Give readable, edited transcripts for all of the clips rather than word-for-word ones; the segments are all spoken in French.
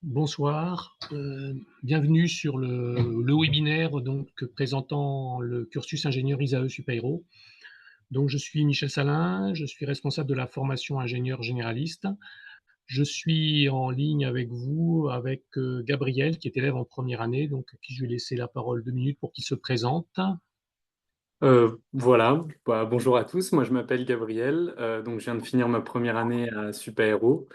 Bonsoir, bienvenue sur le webinaire donc présentant le cursus ingénieur ISAE Supaéro. Donc je suis Michel Salin, je suis responsable de la formation ingénieur généraliste. Je suis en ligne avec vous, avec Gabriel, qui est élève en première année, donc à qui je vais laisser la parole 2 minutes pour qu'il se présente. Voilà, bonjour à tous, moi je m'appelle Gabriel, donc je viens de finir ma première année à Supaéro.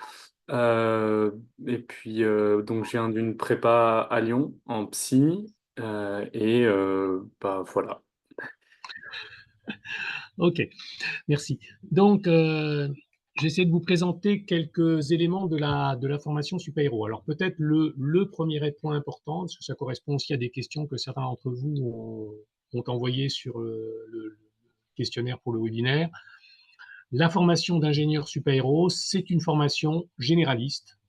Euh, et puis donc je viens d'une prépa à Lyon en psy, voilà. OK, merci. Donc, j'essaie de vous présenter quelques éléments de la formation Supaéro. Alors peut-être le premier point important, parce que ça correspond aussi à des questions que certains d'entre vous ont envoyées sur le questionnaire pour le webinaire. La formation d'ingénieur Supaéro, c'est une formation généraliste,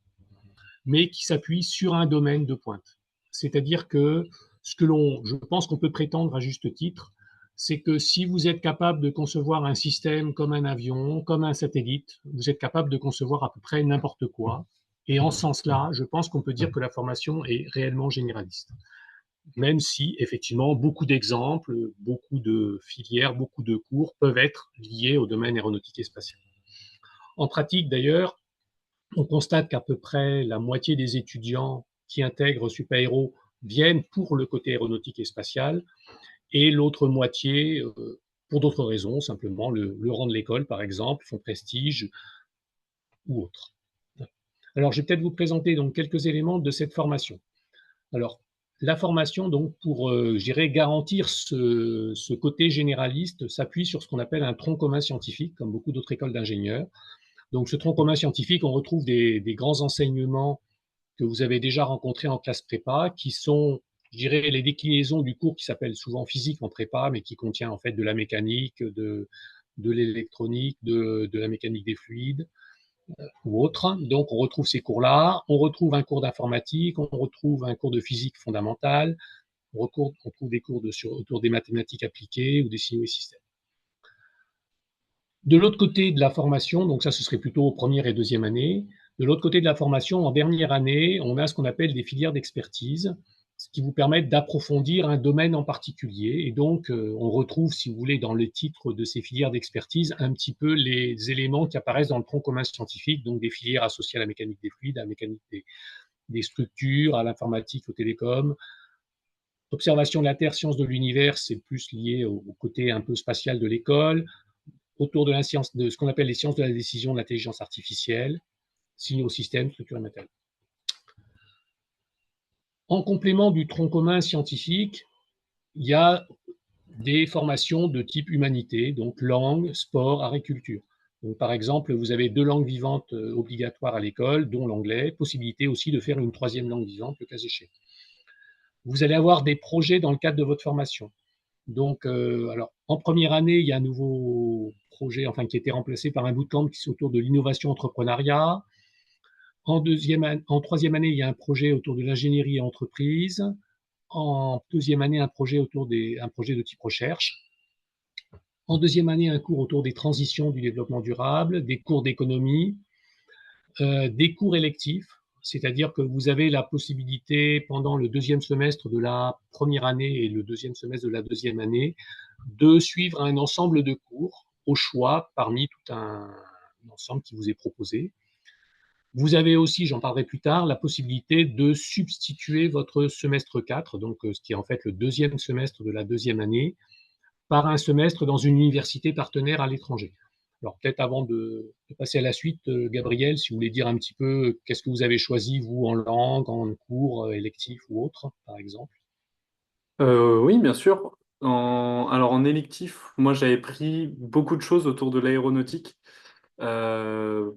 mais qui s'appuie sur un domaine de pointe. C'est-à-dire que je pense qu'on peut prétendre à juste titre, c'est que si vous êtes capable de concevoir un système comme un avion, comme un satellite, vous êtes capable de concevoir à peu près n'importe quoi. Et en ce sens-là, je pense qu'on peut dire que la formation est réellement généraliste. Même si, effectivement, beaucoup d'exemples, beaucoup de filières, beaucoup de cours peuvent être liés au domaine aéronautique et spatial. En pratique, d'ailleurs, on constate qu'à peu près la moitié des étudiants qui intègrent Supaéro viennent pour le côté aéronautique et spatial, et l'autre moitié pour d'autres raisons, simplement le rang de l'école, par exemple, son prestige ou autre. Alors, je vais peut-être vous présenter donc quelques éléments de cette formation. Alors, la formation, donc, pour, je dirais, garantir ce côté généraliste, s'appuie sur ce qu'on appelle un tronc commun scientifique, comme beaucoup d'autres écoles d'ingénieurs. Donc, ce tronc commun scientifique, on retrouve des grands enseignements que vous avez déjà rencontrés en classe prépa, qui sont, je dirais, les déclinaisons du cours qui s'appelle souvent physique en prépa, mais qui contient en fait de la mécanique, de l'électronique, de la mécanique des fluides ou autre. Donc, on retrouve ces cours-là. On retrouve un cours d'informatique, on retrouve un cours de physique fondamentale, on trouve des cours autour des mathématiques appliquées ou des signaux et systèmes. De l'autre côté de la formation, donc ça, ce serait plutôt première et deuxième année. De l'autre côté de la formation, en dernière année, on a ce qu'on appelle des filières d'expertise, ce qui vous permettent d'approfondir un domaine en particulier. Et donc, on retrouve, si vous voulez, dans le titre de ces filières d'expertise, un petit peu les éléments qui apparaissent dans le tronc commun scientifique, donc des filières associées à la mécanique des fluides, à la mécanique des structures, à l'informatique, aux télécoms. Observation de la Terre, sciences de l'univers, c'est plus lié au côté un peu spatial de l'école, autour de la science, de ce qu'on appelle les sciences de la décision, de l'intelligence artificielle, signaux, systèmes, structure et matériel. En complément du tronc commun scientifique, il y a des formations de type humanité, donc langue, sport, agriculture. Donc, par exemple, vous avez 2 langues vivantes obligatoires à l'école, dont l'anglais, possibilité aussi de faire une troisième langue vivante, le cas échéant. Vous allez avoir des projets dans le cadre de votre formation. Donc, alors, en première année, il y a un nouveau projet, enfin, qui a été remplacé par un bootcamp qui est autour de l'innovation entrepreneuriat. En troisième année, il y a un projet autour de l'ingénierie et entreprise. En deuxième année, un projet de type recherche. En deuxième année, un cours autour des transitions du développement durable, des cours d'économie, des cours électifs, c'est-à-dire que vous avez la possibilité pendant le deuxième semestre de la première année et le deuxième semestre de la deuxième année de suivre un ensemble de cours au choix parmi tout un ensemble qui vous est proposé. Vous avez aussi, j'en parlerai plus tard, la possibilité de substituer votre semestre 4, donc ce qui est en fait le deuxième semestre de la deuxième année, par un semestre dans une université partenaire à l'étranger. Alors peut-être avant de passer à la suite, Gabriel, si vous voulez dire un petit peu qu'est-ce que vous avez choisi, vous, en langue, en cours électif ou autre, par exemple. Oui, bien sûr. Alors en électif, moi j'avais pris beaucoup de choses autour de l'aéronautique. Euh,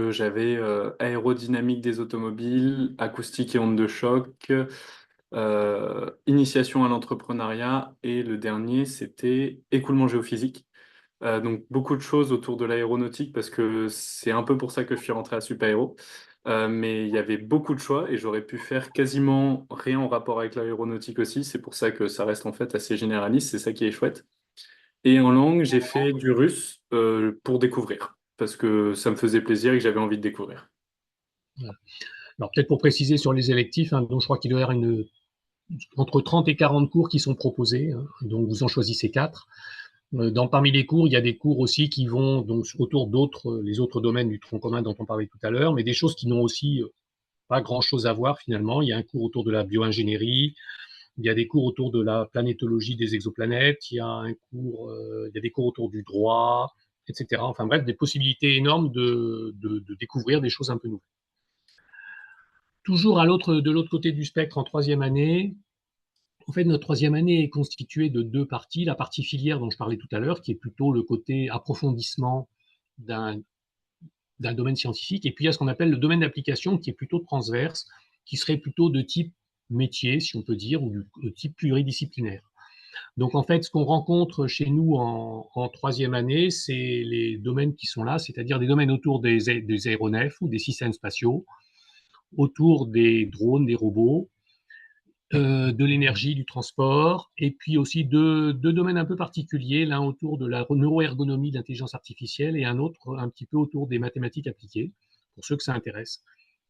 j'avais aérodynamique des automobiles, acoustique et ondes de choc, initiation à l'entrepreneuriat et le dernier c'était écoulement géophysique. Donc beaucoup de choses autour de l'aéronautique parce que c'est un peu pour ça que je suis rentré à Supaéro. Mais il y avait beaucoup de choix et j'aurais pu faire quasiment rien en rapport avec l'aéronautique aussi. C'est pour ça que ça reste en fait assez généraliste, c'est ça qui est chouette. Et en langue, j'ai fait du russe pour découvrir parce que ça me faisait plaisir et que j'avais envie de découvrir. Voilà. Alors peut-être pour préciser sur les électifs, hein, donc je crois qu'il doit y avoir entre 30 et 40 cours qui sont proposés, hein, donc vous en choisissez 4. Parmi les cours, il y a des cours aussi qui vont donc autour les autres domaines du tronc commun dont on parlait tout à l'heure, mais des choses qui n'ont aussi pas grand-chose à voir finalement. Il y a un cours autour de la bioingénierie, il y a des cours autour de la planétologie des exoplanètes, il y a des cours autour du droit, etc. Enfin bref, des possibilités énormes de découvrir des choses un peu nouvelles. Toujours de l'autre côté du spectre, en troisième année, en fait, notre troisième année est constituée de 2 parties. La partie filière dont je parlais tout à l'heure, qui est plutôt le côté approfondissement d'un domaine scientifique, et puis il y a ce qu'on appelle le domaine d'application, qui est plutôt transverse, qui serait plutôt de type métier, si on peut dire, ou de type pluridisciplinaire. Donc en fait, ce qu'on rencontre chez nous en troisième année, c'est les domaines qui sont là, c'est-à-dire des domaines autour des aéronefs ou des systèmes spatiaux, autour des drones, des robots, de l'énergie, du transport, et puis aussi deux domaines un peu particuliers, l'un autour de la neuroergonomie de l'intelligence artificielle et un autre un petit peu autour des mathématiques appliquées, pour ceux que ça intéresse.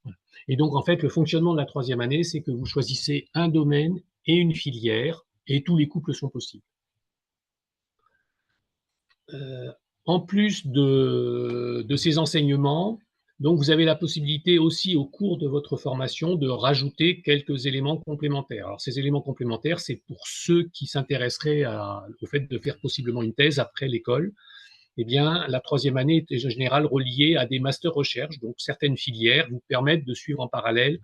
Voilà. Et donc, en fait, le fonctionnement de la troisième année, c'est que vous choisissez un domaine et une filière, et tous les couples sont possibles. En plus de ces enseignements, donc vous avez la possibilité aussi au cours de votre formation de rajouter quelques éléments complémentaires. Alors ces éléments complémentaires, c'est pour ceux qui s'intéresseraient au fait de faire possiblement une thèse après l'école. Eh bien, la troisième année est en général reliée à des masters recherche. Donc certaines filières vous permettent de suivre en parallèle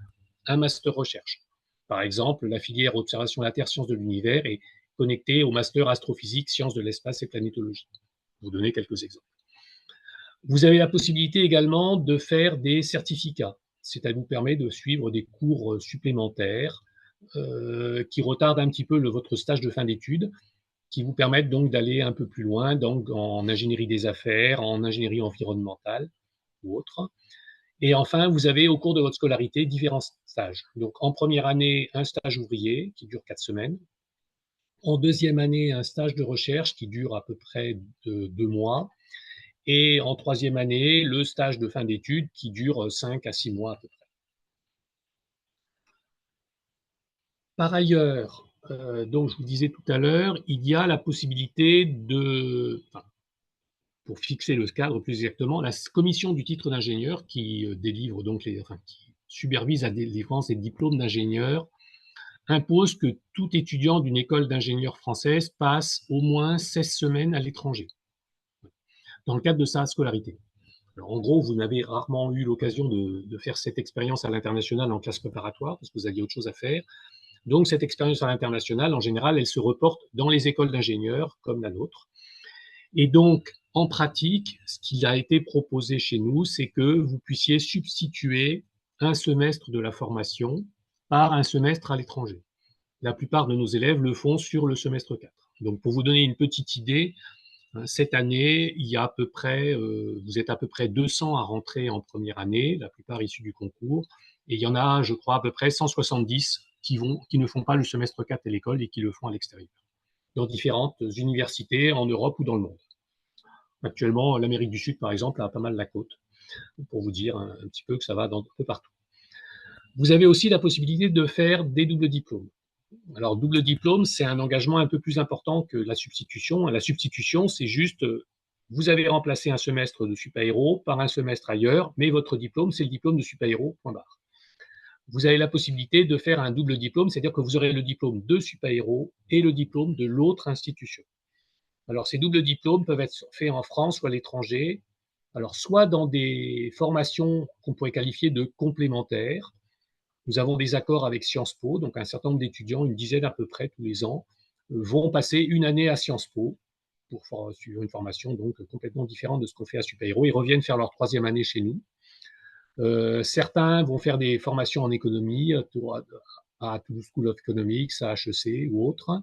un master recherche. Par exemple, la filière observation de la Terre, sciences de l'univers est connectée au master astrophysique, sciences de l'espace et planétologie. Pour vous donner quelques exemples. Vous avez la possibilité également de faire des certificats. Ça vous permet de suivre des cours supplémentaires qui retardent un petit peu votre stage de fin d'études, qui vous permettent donc d'aller un peu plus loin donc en ingénierie des affaires, en ingénierie environnementale ou autre. Et enfin, vous avez au cours de votre scolarité différents stages. Donc en première année, un stage ouvrier qui dure 4 semaines. En deuxième année, un stage de recherche qui dure à peu près 2 mois. Et en troisième année, le stage de fin d'études qui dure 5 à 6 mois à peu près. Par ailleurs, donc je vous disais tout à l'heure, il y a la possibilité pour fixer le cadre plus exactement, la commission du titre d'ingénieur qui délivre donc qui supervise la délivrance des diplômes d'ingénieur impose que tout étudiant d'une école d'ingénieurs française passe au moins 16 semaines à l'étranger dans le cadre de sa scolarité. Alors, en gros, vous n'avez rarement eu l'occasion de faire cette expérience à l'international en classe préparatoire, parce que vous aviez autre chose à faire. Donc, cette expérience à l'international, en général, elle se reporte dans les écoles d'ingénieurs, comme la nôtre. Et donc, en pratique, ce qui a été proposé chez nous, c'est que vous puissiez substituer un semestre de la formation par un semestre à l'étranger. La plupart de nos élèves le font sur le semestre 4. Donc, pour vous donner une petite idée, cette année, il y a vous êtes à peu près 200 à rentrer en première année, la plupart issus du concours, et il y en a, je crois, à peu près 170 qui ne font pas le semestre 4 à l'école et qui le font à l'extérieur, dans différentes universités en Europe ou dans le monde. Actuellement, l'Amérique du Sud, par exemple, a pas mal la côte, pour vous dire un petit peu que ça va un peu partout. Vous avez aussi la possibilité de faire des doubles diplômes. Alors, double diplôme, c'est un engagement un peu plus important que la substitution. La substitution, c'est juste, vous avez remplacé un semestre de super-héros par un semestre ailleurs, mais votre diplôme, c'est le diplôme de super-héros, point barre. Vous avez la possibilité de faire un double diplôme, c'est-à-dire que vous aurez le diplôme de super-héros et le diplôme de l'autre institution. Alors, ces doubles diplômes peuvent être faits en France ou à l'étranger, alors soit dans des formations qu'on pourrait qualifier de complémentaires. Nous avons des accords avec Sciences Po, donc un certain nombre d'étudiants, une dizaine à peu près tous les ans, vont passer une année à Sciences Po pour suivre une formation donc complètement différente de ce qu'on fait à Super-Héros. Ils reviennent faire leur troisième année chez nous. Certains vont faire des formations en économie à Toulouse School of Economics, à HEC ou autre.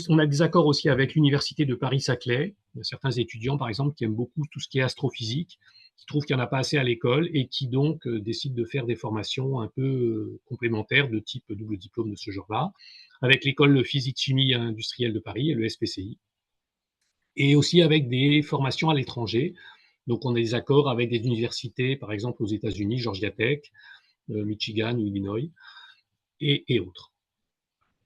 On a des accords aussi avec l'Université de Paris-Saclay. Il y a certains étudiants, par exemple, qui aiment beaucoup tout ce qui est astrophysique, qui trouvent qu'il n'y en a pas assez à l'école et qui donc décident de faire des formations un peu complémentaires de type double diplôme de ce genre-là, avec l'école de physique-chimie industrielle de Paris et le SPCI, et aussi avec des formations à l'étranger. Donc, on a des accords avec des universités, par exemple aux États-Unis, Georgia Tech, Michigan ou Illinois, et autres.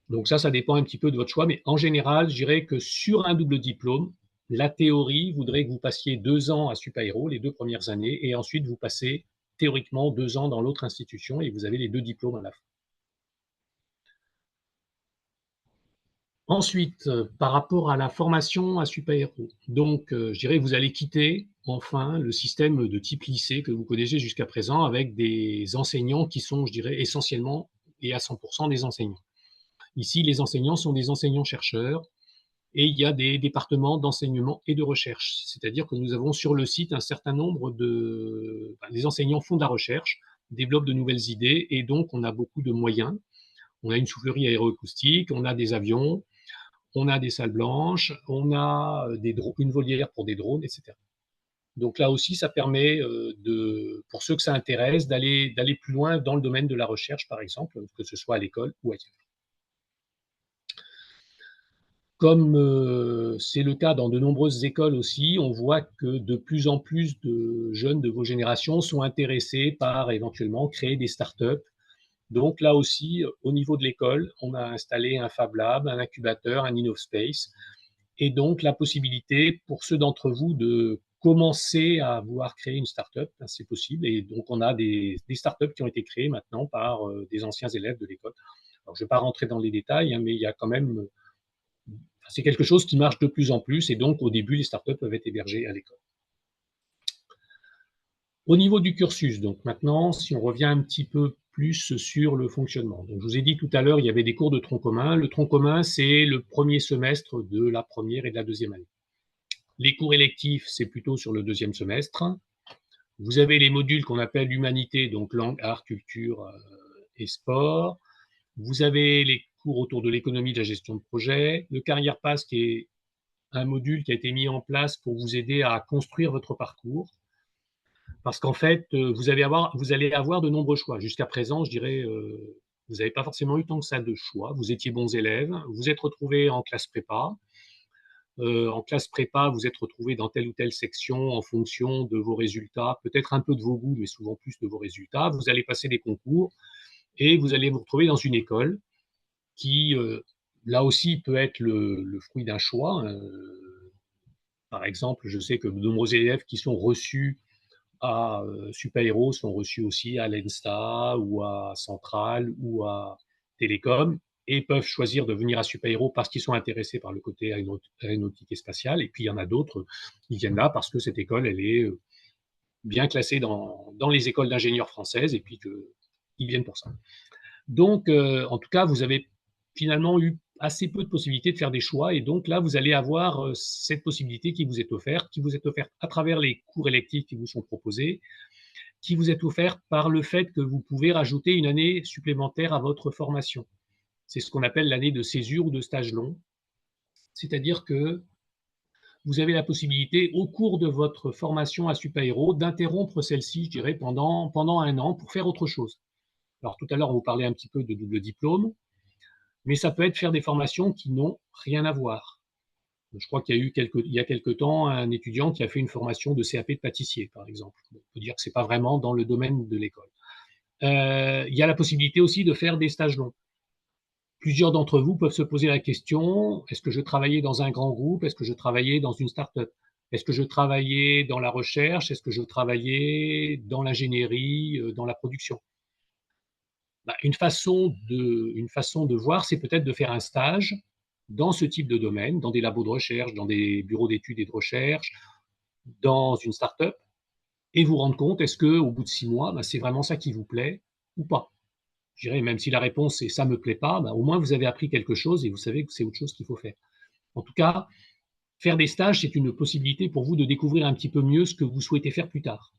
Donc ça dépend un petit peu de votre choix, mais en général, je dirais que sur un double diplôme, la théorie voudrait que vous passiez 2 ans à Supaéro, les 2 premières années, et ensuite vous passez théoriquement 2 ans dans l'autre institution et vous avez les 2 diplômes à la fin. Ensuite, par rapport à la formation à Supaéro, donc je dirais que vous allez quitter enfin le système de type lycée que vous connaissez jusqu'à présent avec des enseignants qui sont, je dirais, essentiellement et à 100% des enseignants. Ici, les enseignants sont des enseignants-chercheurs et il y a des départements d'enseignement et de recherche. C'est-à-dire que nous avons sur le site un certain nombre de… les enseignants font de la recherche, développent de nouvelles idées et donc on a beaucoup de moyens. On a une soufflerie aéroacoustique, on a des avions, on a des salles blanches, on a une volière pour des drones, etc. Donc là aussi, ça permet, pour ceux que ça intéresse, d'aller plus loin dans le domaine de la recherche, par exemple, que ce soit à l'école ou ailleurs. Comme c'est le cas dans de nombreuses écoles aussi, on voit que de plus en plus de jeunes de vos générations sont intéressés par éventuellement créer des startups. Donc là aussi, au niveau de l'école, on a installé un Fab Lab, un incubateur, un InnoSpace, et donc la possibilité pour ceux d'entre vous de commencer à vouloir créer une startup, c'est possible. Et donc on a des startups qui ont été créées maintenant par des anciens élèves de l'école. Alors je ne vais pas rentrer dans les détails, mais il y a quand même c'est quelque chose qui marche de plus en plus et donc au début, les startups peuvent être hébergées à l'école. Au niveau du cursus, donc maintenant, si on revient un petit peu plus sur le fonctionnement. Donc, je vous ai dit tout à l'heure, il y avait des cours de tronc commun. Le tronc commun, c'est le premier semestre de la première et de la deuxième année. Les cours électifs, c'est plutôt sur le deuxième semestre. Vous avez les modules qu'on appelle humanité, donc langue, art, culture et sport. Vous avez les cours autour de l'économie, de la gestion de projet. Le Career Pass, qui est un module qui a été mis en place pour vous aider à construire votre parcours. Parce qu'en fait, vous allez avoir de nombreux choix. Jusqu'à présent, je dirais, vous n'avez pas forcément eu tant que ça de choix. Vous étiez bons élèves, vous êtes retrouvés en classe prépa. En classe prépa, vous êtes retrouvés dans telle ou telle section en fonction de vos résultats, peut-être un peu de vos goûts, mais souvent plus de vos résultats. Vous allez passer des concours et vous allez vous retrouver dans une école qui, là aussi, peut être le fruit d'un choix. Par exemple, je sais que de nombreux élèves qui sont reçus à Supaéro sont reçus aussi à l'ENSTA ou à Centrale ou à Télécom et peuvent choisir de venir à Supaéro parce qu'ils sont intéressés par le côté aéronautique et spatial. Et puis il y en a d'autres, ils viennent là parce que cette école, elle est bien classée dans les écoles d'ingénieurs françaises et puis qu'ils viennent pour ça. Donc, en tout cas, vous avez finalement eu assez peu de possibilités de faire des choix et donc là, vous allez avoir cette possibilité qui vous est offerte à travers les cours électifs qui vous sont proposés, qui vous est offerte par le fait que vous pouvez rajouter une année supplémentaire à votre formation. C'est ce qu'on appelle l'année de césure ou de stage long, c'est-à-dire que vous avez la possibilité, au cours de votre formation à Supaéro, d'interrompre celle-ci, je dirais, pendant 1 an pour faire autre chose. Alors tout à l'heure, on vous parlait un petit peu de double diplôme, mais ça peut être faire des formations qui n'ont rien à voir. Je crois qu'il y a eu il y a quelque temps un étudiant qui a fait une formation de CAP de pâtissier, par exemple. On peut dire que ce n'est pas vraiment dans le domaine de l'école. Il y a la possibilité aussi de faire des stages longs. Plusieurs d'entre vous peuvent se poser la question, est-ce que je travaillais dans un grand groupe? Est-ce que je travaillais dans une start-up? Est-ce que je travaillais dans la recherche? Est-ce que je travaillais dans l'ingénierie, dans la production? Une façon de voir, c'est peut-être de faire un stage dans ce type de domaine, dans des labos de recherche, dans des bureaux d'études et de recherche, dans une start-up, et vous rendre compte, est-ce qu'au bout de 6 mois, c'est vraiment ça qui vous plaît ou pas? Je dirais, même si la réponse est ça ne me plaît pas, au moins vous avez appris quelque chose et vous savez que c'est autre chose qu'il faut faire. En tout cas, faire des stages, c'est une possibilité pour vous de découvrir un petit peu mieux ce que vous souhaitez faire plus tard.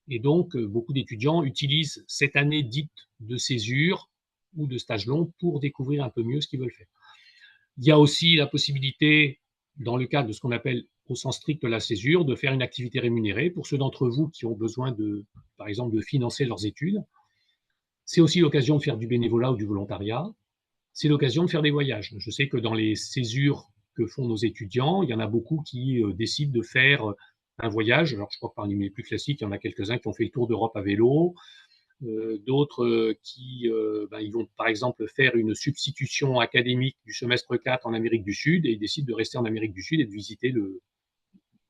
Et donc, beaucoup d'étudiants utilisent cette année dite de césure ou de stage long pour découvrir un peu mieux ce qu'ils veulent faire. Il y a aussi la possibilité, dans le cadre de ce qu'on appelle au sens strict la césure, de faire une activité rémunérée pour ceux d'entre vous qui ont besoin, par exemple, de financer leurs études. C'est aussi l'occasion de faire du bénévolat ou du volontariat. C'est l'occasion de faire des voyages. Je sais que dans les césures que font nos étudiants, il y en a beaucoup qui décident de faire un voyage. Alors, je crois que parmi les plus classiques, il y en a quelques-uns qui ont fait le tour d'Europe à vélo, d'autres qui ils vont par exemple faire une substitution académique du semestre 4 en Amérique du Sud et ils décident de rester en Amérique du Sud et de visiter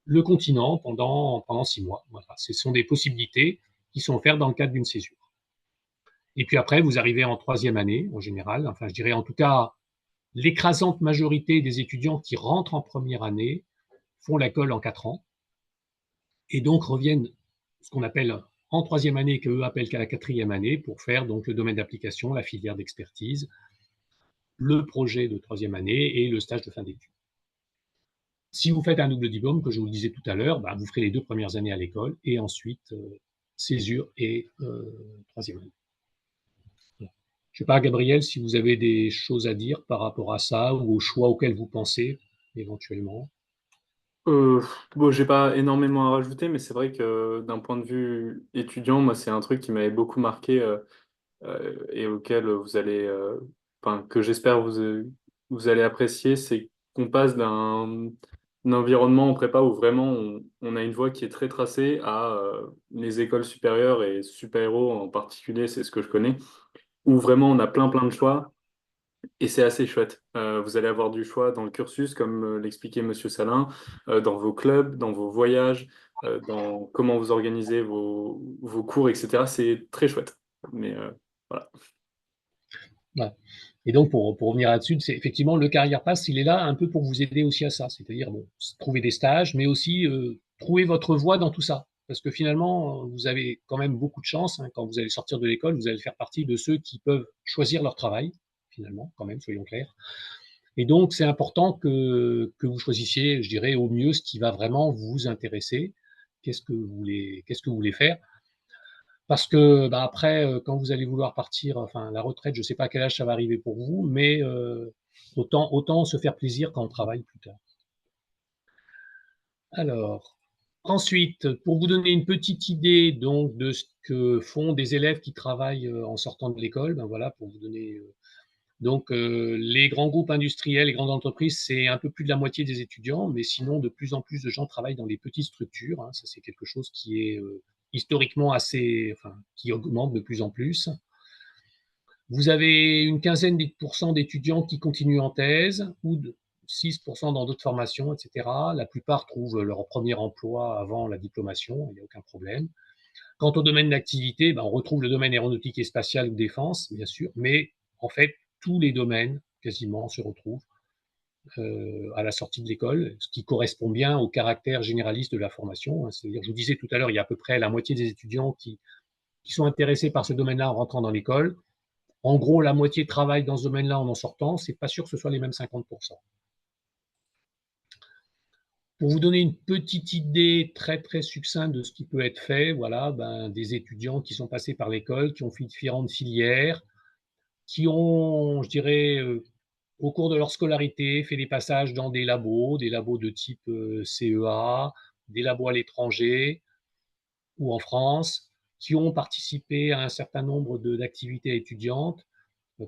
le continent pendant 6 mois. Voilà. Ce sont des possibilités qui sont offertes dans le cadre d'une césure. Et puis après, vous arrivez en troisième année, en général, enfin je dirais en tout cas, l'écrasante majorité des étudiants qui rentrent en première année font l'école en 4 ans et donc reviennent ce qu'on appelle en troisième année, qu'eux appellent qu'à la quatrième année, pour faire donc le domaine d'application, la filière d'expertise, le projet de troisième année et le stage de fin d'études. Si vous faites un double diplôme, que je vous le disais tout à l'heure, vous ferez les 2 premières années à l'école et ensuite césure et troisième année. Je ne sais pas, Gabriel, si vous avez des choses à dire par rapport à ça ou au choix auquel vous pensez éventuellement. Euh, bon, j'ai pas énormément à rajouter, mais c'est vrai que d'un point de vue étudiant, moi, c'est un truc qui m'avait beaucoup marqué et auquel vous allez, enfin, que j'espère vous allez apprécier, c'est qu'on passe d'un environnement en prépa où vraiment on a une voie qui est très tracée à les écoles supérieures et super-héros en particulier, c'est ce que je connais, où vraiment on a plein de choix. Et c'est assez chouette. Vous allez avoir du choix dans le cursus, comme l'expliquait Monsieur Salin, dans vos clubs, dans vos voyages, dans comment vous organisez vos cours, etc. C'est très chouette. Mais voilà. Ouais. Et donc, pour revenir là-dessus, c'est effectivement le Carrière Pass, il est là un peu pour vous aider aussi à ça, c'est-à-dire bon, trouver des stages, mais aussi trouver votre voie dans tout ça. Parce que finalement, vous avez quand même beaucoup de chance, hein, quand vous allez sortir de l'école, vous allez faire partie de ceux qui peuvent choisir leur travail, finalement, quand même, soyons clairs. Et donc, c'est important que vous choisissiez, je dirais, au mieux ce qui va vraiment vous intéresser. Qu'est-ce que vous voulez faire? Parce que après, quand vous allez vouloir partir, enfin la retraite, je ne sais pas à quel âge ça va arriver pour vous, mais autant se faire plaisir quand on travaille plus tard. Alors, ensuite, pour vous donner une petite idée donc de ce que font des élèves qui travaillent en sortant de l'école, voilà, pour vous donner. Donc, les grands groupes industriels, les grandes entreprises, c'est un peu plus de la moitié des étudiants, mais sinon, de plus en plus de gens travaillent dans les petites structures. Hein, ça, c'est quelque chose qui est historiquement enfin, qui augmente de plus en plus. Vous avez une quinzaine de pourcents d'étudiants qui continuent en thèse ou 6% dans d'autres formations, etc. La plupart trouvent leur premier emploi avant la diplomation, il n'y a aucun problème. Quant au domaine d'activité, on retrouve le domaine aéronautique et spatial ou défense, bien sûr, mais en fait, tous les domaines quasiment se retrouvent à la sortie de l'école, ce qui correspond bien au caractère généraliste de la formation. C'est-à-dire, je vous disais tout à l'heure, il y a à peu près la moitié des étudiants qui sont intéressés par ce domaine-là en rentrant dans l'école. En gros, la moitié travaille dans ce domaine-là en sortant. C'est pas sûr que ce soit les mêmes 50%. Pour vous donner une petite idée très très succincte de ce qui peut être fait, voilà, des étudiants qui sont passés par l'école, qui ont fait différentes filières, qui ont, je dirais, au cours de leur scolarité, fait des passages dans des labos de type CEA, des labos à l'étranger ou en France, qui ont participé à un certain nombre d'activités étudiantes.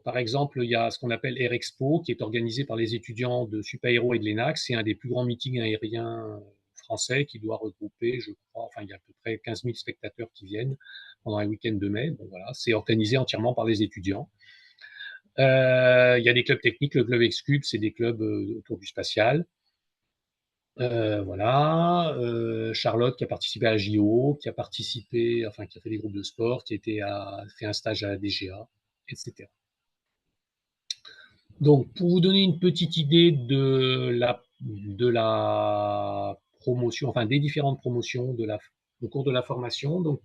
Par exemple, il y a ce qu'on appelle Air Expo, qui est organisé par les étudiants de Super-Héros et de l'ENAC. C'est un des plus grands meetings aériens français qui doit regrouper, je crois, enfin, il y a à peu près 15 000 spectateurs qui viennent pendant un week-end de mai. Bon, voilà, c'est organisé entièrement par les étudiants. Il y a des clubs techniques, le club Excube, c'est des clubs autour du spatial. Voilà, Charlotte qui a participé à la JO, qui a participé, enfin qui a fait des groupes de sport, qui a fait un stage à la DGA, etc. Donc, pour vous donner une petite idée de la promotion, enfin des différentes promotions au cours de la formation, donc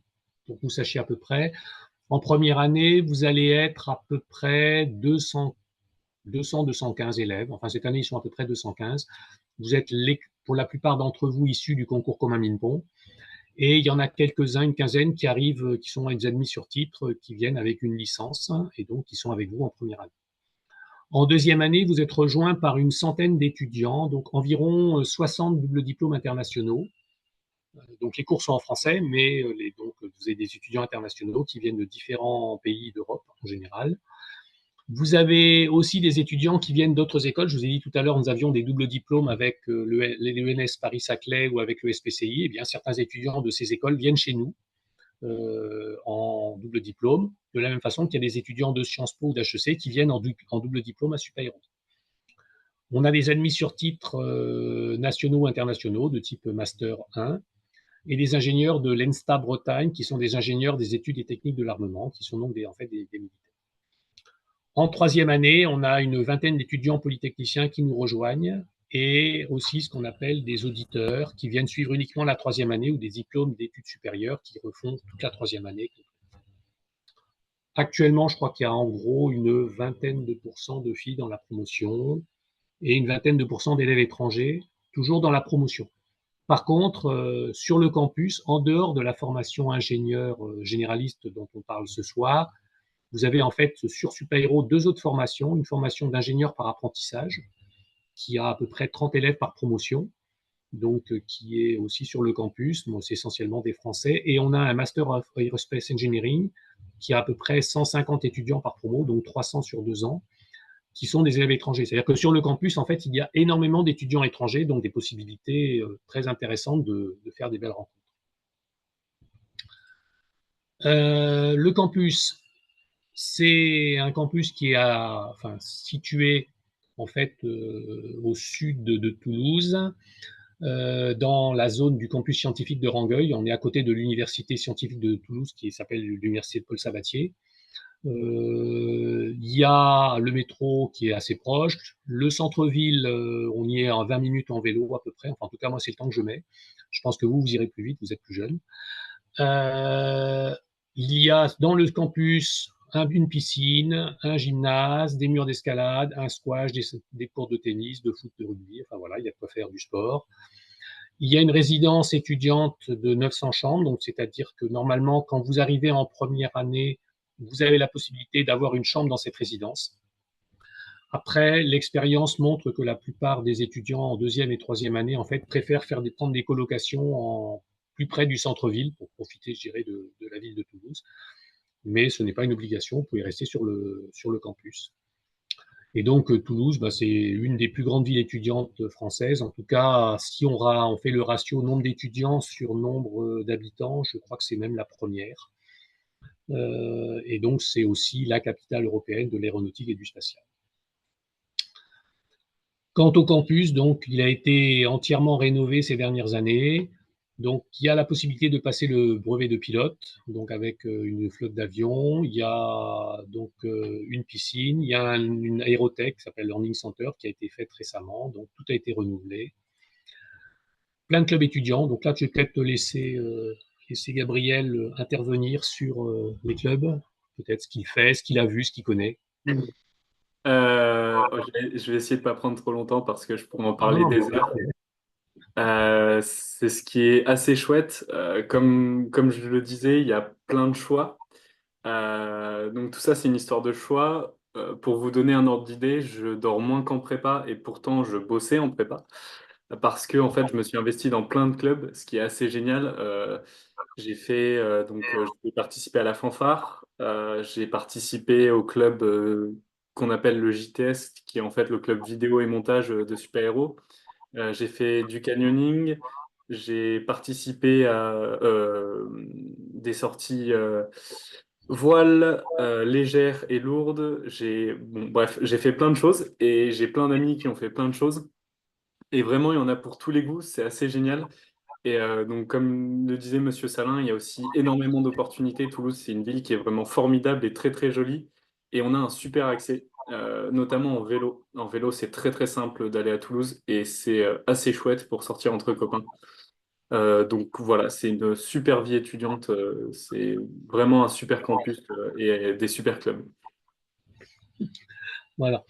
pour que vous sachiez à peu près, en première année, vous allez être à peu près 215 élèves. Enfin, cette année, ils sont à peu près 215. Vous êtes, pour la plupart d'entre vous, issus du concours commun Minpon. Et il y en a quelques-uns, une quinzaine, qui arrivent, qui sont des admis sur titre, qui viennent avec une licence, et donc qui sont avec vous en première année. En deuxième année, vous êtes rejoint par une centaine d'étudiants, donc environ 60 doubles diplômes internationaux. Donc les cours sont en français, mais donc, vous avez des étudiants internationaux qui viennent de différents pays d'Europe en général. Vous avez aussi des étudiants qui viennent d'autres écoles. Je vous ai dit tout à l'heure, nous avions des doubles diplômes avec l'ENS Paris-Saclay ou avec le SPCI. Eh bien, certains étudiants de ces écoles viennent chez nous en double diplôme, de la même façon qu'il y a des étudiants de Sciences Po ou d'HEC qui viennent en double diplôme à Supaéro. On a des admis sur titres nationaux ou internationaux de type Master 1 et des ingénieurs de l'ENSTA Bretagne qui sont des ingénieurs des études et techniques de l'armement, qui sont donc en fait des militaires. En troisième année, on a une vingtaine d'étudiants polytechniciens qui nous rejoignent et aussi ce qu'on appelle des auditeurs qui viennent suivre uniquement la troisième année ou des diplômes d'études supérieures qui refont toute la troisième année. Actuellement, je crois qu'il y a en gros une vingtaine de pourcents de filles dans la promotion et une vingtaine de pourcents d'élèves étrangers, toujours dans la promotion. Par contre, sur le campus, en dehors de la formation ingénieur généraliste dont on parle ce soir, vous avez en fait sur Supaéro deux autres formations, une formation d'ingénieur par apprentissage qui a à peu près 30 élèves par promotion, donc qui est aussi sur le campus, bon, c'est essentiellement des Français, et on a un Master of Aerospace Engineering qui a à peu près 150 étudiants par promo, donc 300 sur 2 ans, qui sont des élèves étrangers. C'est-à-dire que sur le campus, en fait, il y a énormément d'étudiants étrangers, donc des possibilités très intéressantes de faire des belles rencontres. Le campus, c'est un campus qui est situé en fait au sud de Toulouse, dans la zone du campus scientifique de Rangueil. On est à côté de l'université scientifique de Toulouse qui s'appelle l'université de Paul Sabatier. Il y a le métro qui est assez proche. Le centre-ville, on y est en 20 minutes en vélo à peu près. Enfin, en tout cas, moi, c'est le temps que je mets. Je pense que vous irez plus vite, vous êtes plus jeune. Il y a dans le campus une piscine, un gymnase, des murs d'escalade, un squash, des cours de tennis, de foot, de rugby. Enfin voilà, il y a de quoi faire du sport. Il y a une résidence étudiante de 900 chambres, donc c'est-à-dire que normalement, quand vous arrivez en première année, vous avez la possibilité d'avoir une chambre dans cette résidence. Après, l'expérience montre que la plupart des étudiants en deuxième et troisième année, en fait, préfèrent prendre des colocations plus près du centre-ville pour profiter, je dirais, de la ville de Toulouse. Mais ce n'est pas une obligation, vous pouvez rester sur le campus. Et donc, Toulouse, c'est une des plus grandes villes étudiantes françaises. En tout cas, si on fait le ratio nombre d'étudiants sur nombre d'habitants, je crois que c'est même la première. Et donc, c'est aussi la capitale européenne de l'aéronautique et du spatial. Quant au campus, donc, il a été entièrement rénové ces dernières années. Donc, il y a la possibilité de passer le brevet de pilote, donc avec une flotte d'avions. Il y a donc une piscine. Il y a une aérotech qui s'appelle Learning Center qui a été faite récemment. Donc, tout a été renouvelé. Plein de clubs étudiants. Donc là, je vais peut-être laisser Gabriel intervenir sur les clubs, peut-être ce qu'il fait, ce qu'il a vu, ce qu'il connaît. Je vais essayer de ne pas prendre trop longtemps parce que je pourrais en Ah parler non, des heures. C'est ce qui est assez chouette. Comme je le disais, il y a plein de choix. Donc tout ça, c'est une histoire de choix. Pour vous donner un ordre d'idée, je dors moins qu'en prépa et pourtant je bossais en prépa parce que en fait, je me suis investi dans plein de clubs, ce qui est assez génial. J'ai participé à la fanfare, j'ai participé au club qu'on appelle le JTS, qui est en fait le club vidéo et montage de super-héros. J'ai fait du canyoning, j'ai participé à des sorties voile légères et lourdes. Bref, j'ai fait plein de choses et j'ai plein d'amis qui ont fait plein de choses. Et vraiment, il y en a pour tous les goûts, c'est assez génial. Et donc, comme le disait Monsieur Salin, il y a aussi énormément d'opportunités. Toulouse, c'est une ville qui est vraiment formidable et très très jolie. Et on a un super accès, notamment en vélo. En vélo, c'est très très simple d'aller à Toulouse et c'est assez chouette pour sortir entre copains. Donc voilà, c'est une super vie étudiante. C'est vraiment un super campus et des super clubs. Voilà.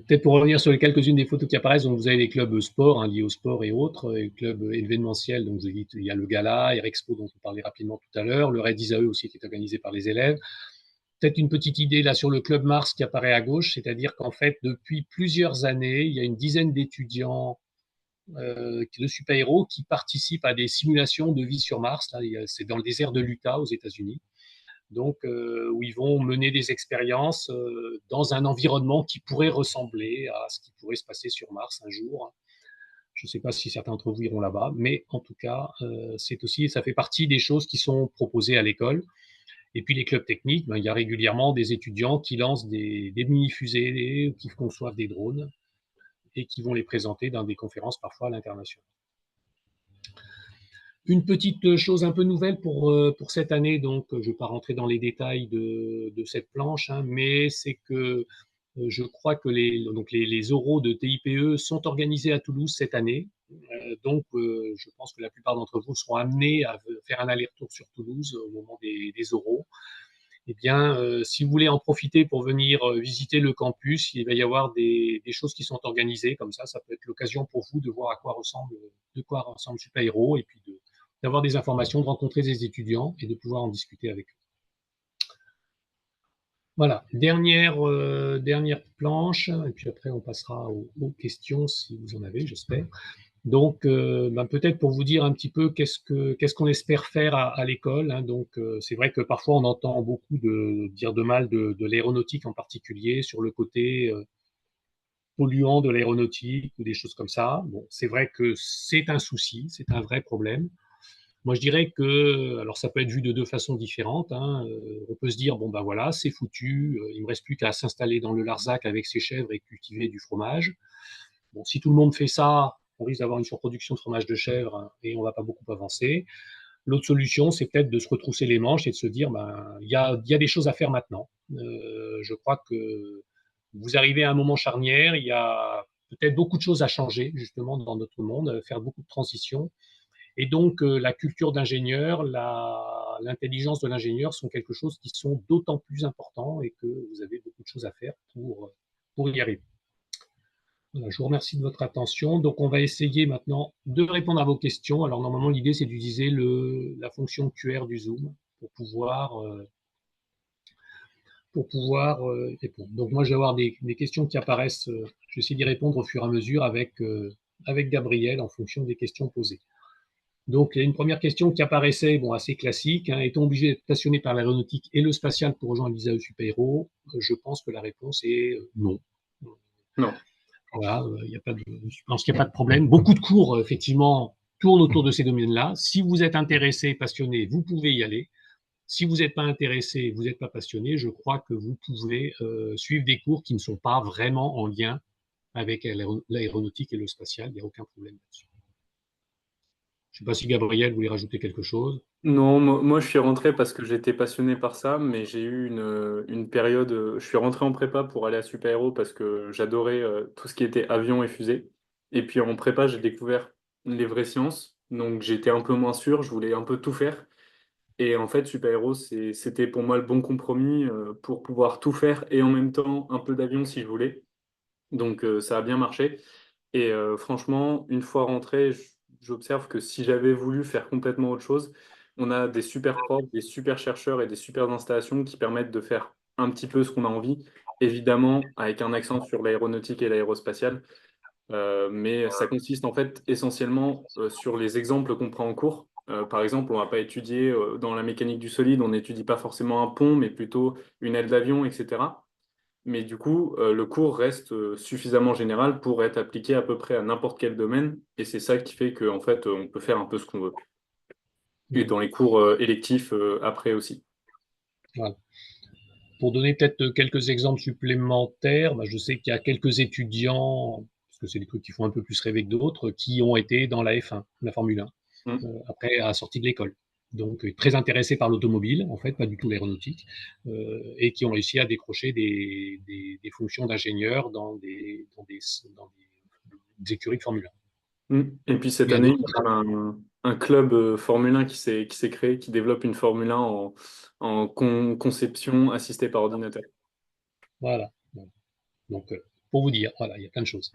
Peut-être pour revenir sur les quelques-unes des photos qui apparaissent, donc vous avez les clubs sport, liés au sport et autres, et les clubs événementiels, donc il y a le Gala, Air-Expo dont on parlait rapidement tout à l'heure, le Raid Isae aussi qui est organisé par les élèves. Peut-être une petite idée là sur le club Mars qui apparaît à gauche, c'est-à-dire qu'en fait, depuis plusieurs années, il y a une dizaine d'étudiants de super-héros qui participent à des simulations de vie sur Mars. C'est dans le désert de l'Utah aux États-Unis. donc où ils vont mener des expériences dans un environnement qui pourrait ressembler à ce qui pourrait se passer sur Mars un jour. Je ne sais pas si certains d'entre vous iront là-bas, mais en tout cas, ça fait partie des choses qui sont proposées à l'école. Et puis les clubs techniques, ben, il y a régulièrement des étudiants qui lancent des mini-fusées, qui conçoivent des drones et qui vont les présenter dans des conférences parfois à l'international. Une petite chose un peu nouvelle pour cette année, donc je ne vais pas rentrer dans les détails de cette planche, hein, mais c'est que je crois que les oraux de TIPE sont organisés à Toulouse cette année. Donc, je pense que la plupart d'entre vous seront amenés à faire un aller-retour sur Toulouse au moment des oraux. Eh bien, si vous voulez en profiter pour venir visiter le campus, il va y avoir des choses qui sont organisées comme ça. Ça peut être l'occasion pour vous de voir de quoi ressemble Super-Héros et puis d'avoir des informations, de rencontrer des étudiants et de pouvoir en discuter avec eux. Voilà, dernière planche, et puis après on passera aux questions si vous en avez, j'espère. Donc, ben, peut-être pour vous dire un petit peu qu'est-ce qu'on espère faire à l'école, hein. Donc, c'est vrai que parfois on entend beaucoup dire de mal de l'aéronautique en particulier, sur le côté polluant de l'aéronautique ou des choses comme ça. Bon, c'est vrai que c'est un souci, c'est un vrai problème. Moi, je dirais que, alors ça peut être vu de deux façons différentes, hein. On peut se dire, bon ben voilà, c'est foutu, il me reste plus qu'à s'installer dans le Larzac avec ses chèvres et cultiver du fromage. Bon, si tout le monde fait ça, on risque d'avoir une surproduction de fromage de chèvre, hein, et on ne va pas beaucoup avancer. L'autre solution, c'est peut-être de se retrousser les manches et de se dire, ben, il y a des choses à faire maintenant. Je crois que vous arrivez à un moment charnière, il y a peut-être beaucoup de choses à changer justement dans notre monde, faire beaucoup de transitions. Et donc, la culture d'ingénieur, l'intelligence de l'ingénieur sont quelque chose qui sont d'autant plus importants et que vous avez beaucoup de choses à faire pour y arriver. Voilà, je vous remercie de votre attention. Donc, on va essayer maintenant de répondre à vos questions. Alors, normalement, l'idée, c'est d'utiliser la fonction QR du Zoom pour pouvoir répondre. Donc, moi, je vais avoir des questions qui apparaissent. Je vais essayer d'y répondre au fur et à mesure avec Gabriel en fonction des questions posées. Donc, il y a une première question qui apparaissait, bon, assez classique, hein. Est-on obligé d'être passionné par l'aéronautique et le spatial pour rejoindre l'ISAE Super-Héros? Je pense que la réponse est non. Non. Voilà, je pense qu'il n'y a pas de problème. Beaucoup de cours, effectivement, tournent autour de ces domaines-là. Si vous êtes intéressé, passionné, vous pouvez y aller. Si vous n'êtes pas intéressé, vous n'êtes pas passionné, je crois que vous pouvez suivre des cours qui ne sont pas vraiment en lien avec l'aéronautique et le spatial. Il n'y a aucun problème là-dessus. Je ne sais pas si Gabriel voulait rajouter quelque chose. Non, moi je suis rentré parce que j'étais passionné par ça, mais j'ai eu une période, je suis rentré en prépa pour aller à Super Héros parce que j'adorais tout ce qui était avion et fusée. Et puis en prépa, j'ai découvert les vraies sciences, donc j'étais un peu moins sûr, je voulais un peu tout faire. Et en fait, Super Héros, c'était pour moi le bon compromis pour pouvoir tout faire et en même temps un peu d'avion si je voulais. Donc ça a bien marché. Et franchement, une fois rentré, j'observe que si j'avais voulu faire complètement autre chose, on a des super profs, des super chercheurs et des super installations qui permettent de faire un petit peu ce qu'on a envie, évidemment avec un accent sur l'aéronautique et l'aérospatiale. Mais ça consiste en fait essentiellement sur les exemples qu'on prend en cours. Par exemple, on ne va pas étudier dans la mécanique du solide, on n'étudie pas forcément un pont, mais plutôt une aile d'avion, etc. Mais du coup, le cours reste suffisamment général pour être appliqué à peu près à n'importe quel domaine. Et c'est ça qui fait qu'en fait, on peut faire un peu ce qu'on veut. Et dans les cours électifs après aussi. Voilà. Pour donner peut-être quelques exemples supplémentaires, je sais qu'il y a quelques étudiants, parce que c'est des trucs qui font un peu plus rêver que d'autres, qui ont été dans la F1, la Formule 1, Mm. après à la sortie de l'école. Donc très intéressés par l'automobile, en fait, pas du tout l'aéronautique, et qui ont réussi à décrocher des fonctions d'ingénieur des écuries de Formule 1. Mm. Et puis cette Il y a année, d'autres. il y a même un club Formule 1 qui s'est créé, qui développe une Formule 1 en conception assistée par ordinateur. Voilà. Donc, pour vous dire, voilà, il y a plein de choses.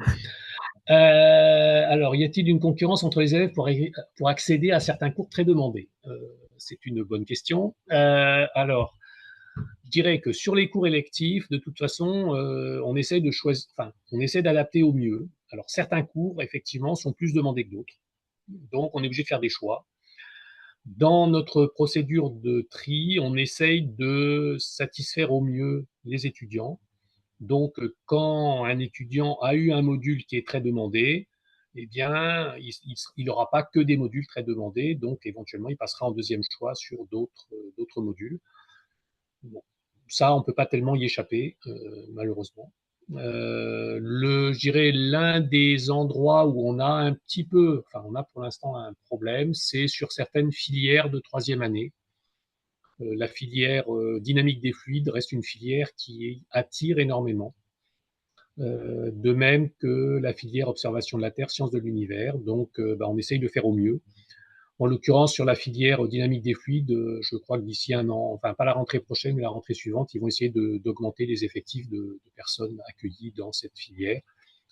Alors, y a-t-il une concurrence entre les élèves pour accéder à certains cours très demandés? C'est une bonne question. Alors, je dirais que sur les cours électifs, de toute façon, on essaie de choisir, enfin, on essaie d'adapter au mieux. Alors, certains cours, effectivement, sont plus demandés que d'autres. Donc, on est obligé de faire des choix. Dans notre procédure de tri, on essaye de satisfaire au mieux les étudiants. Donc, quand un étudiant a eu un module qui est très demandé, eh bien, il n'aura pas que des modules très demandés, donc éventuellement, il passera en deuxième choix sur d'autres modules. Bon, ça, on ne peut pas tellement y échapper, malheureusement. Je dirais l'un des endroits où on a un petit peu, enfin, on a pour l'instant un problème, c'est sur certaines filières de troisième année. La filière dynamique des fluides reste une filière qui attire énormément. De même que la filière observation de la Terre, sciences de l'univers. Donc, on essaye de faire au mieux. En l'occurrence, sur la filière dynamique des fluides, je crois que d'ici un an, enfin pas la rentrée prochaine, mais la rentrée suivante, ils vont essayer d'augmenter les effectifs de personnes accueillies dans cette filière.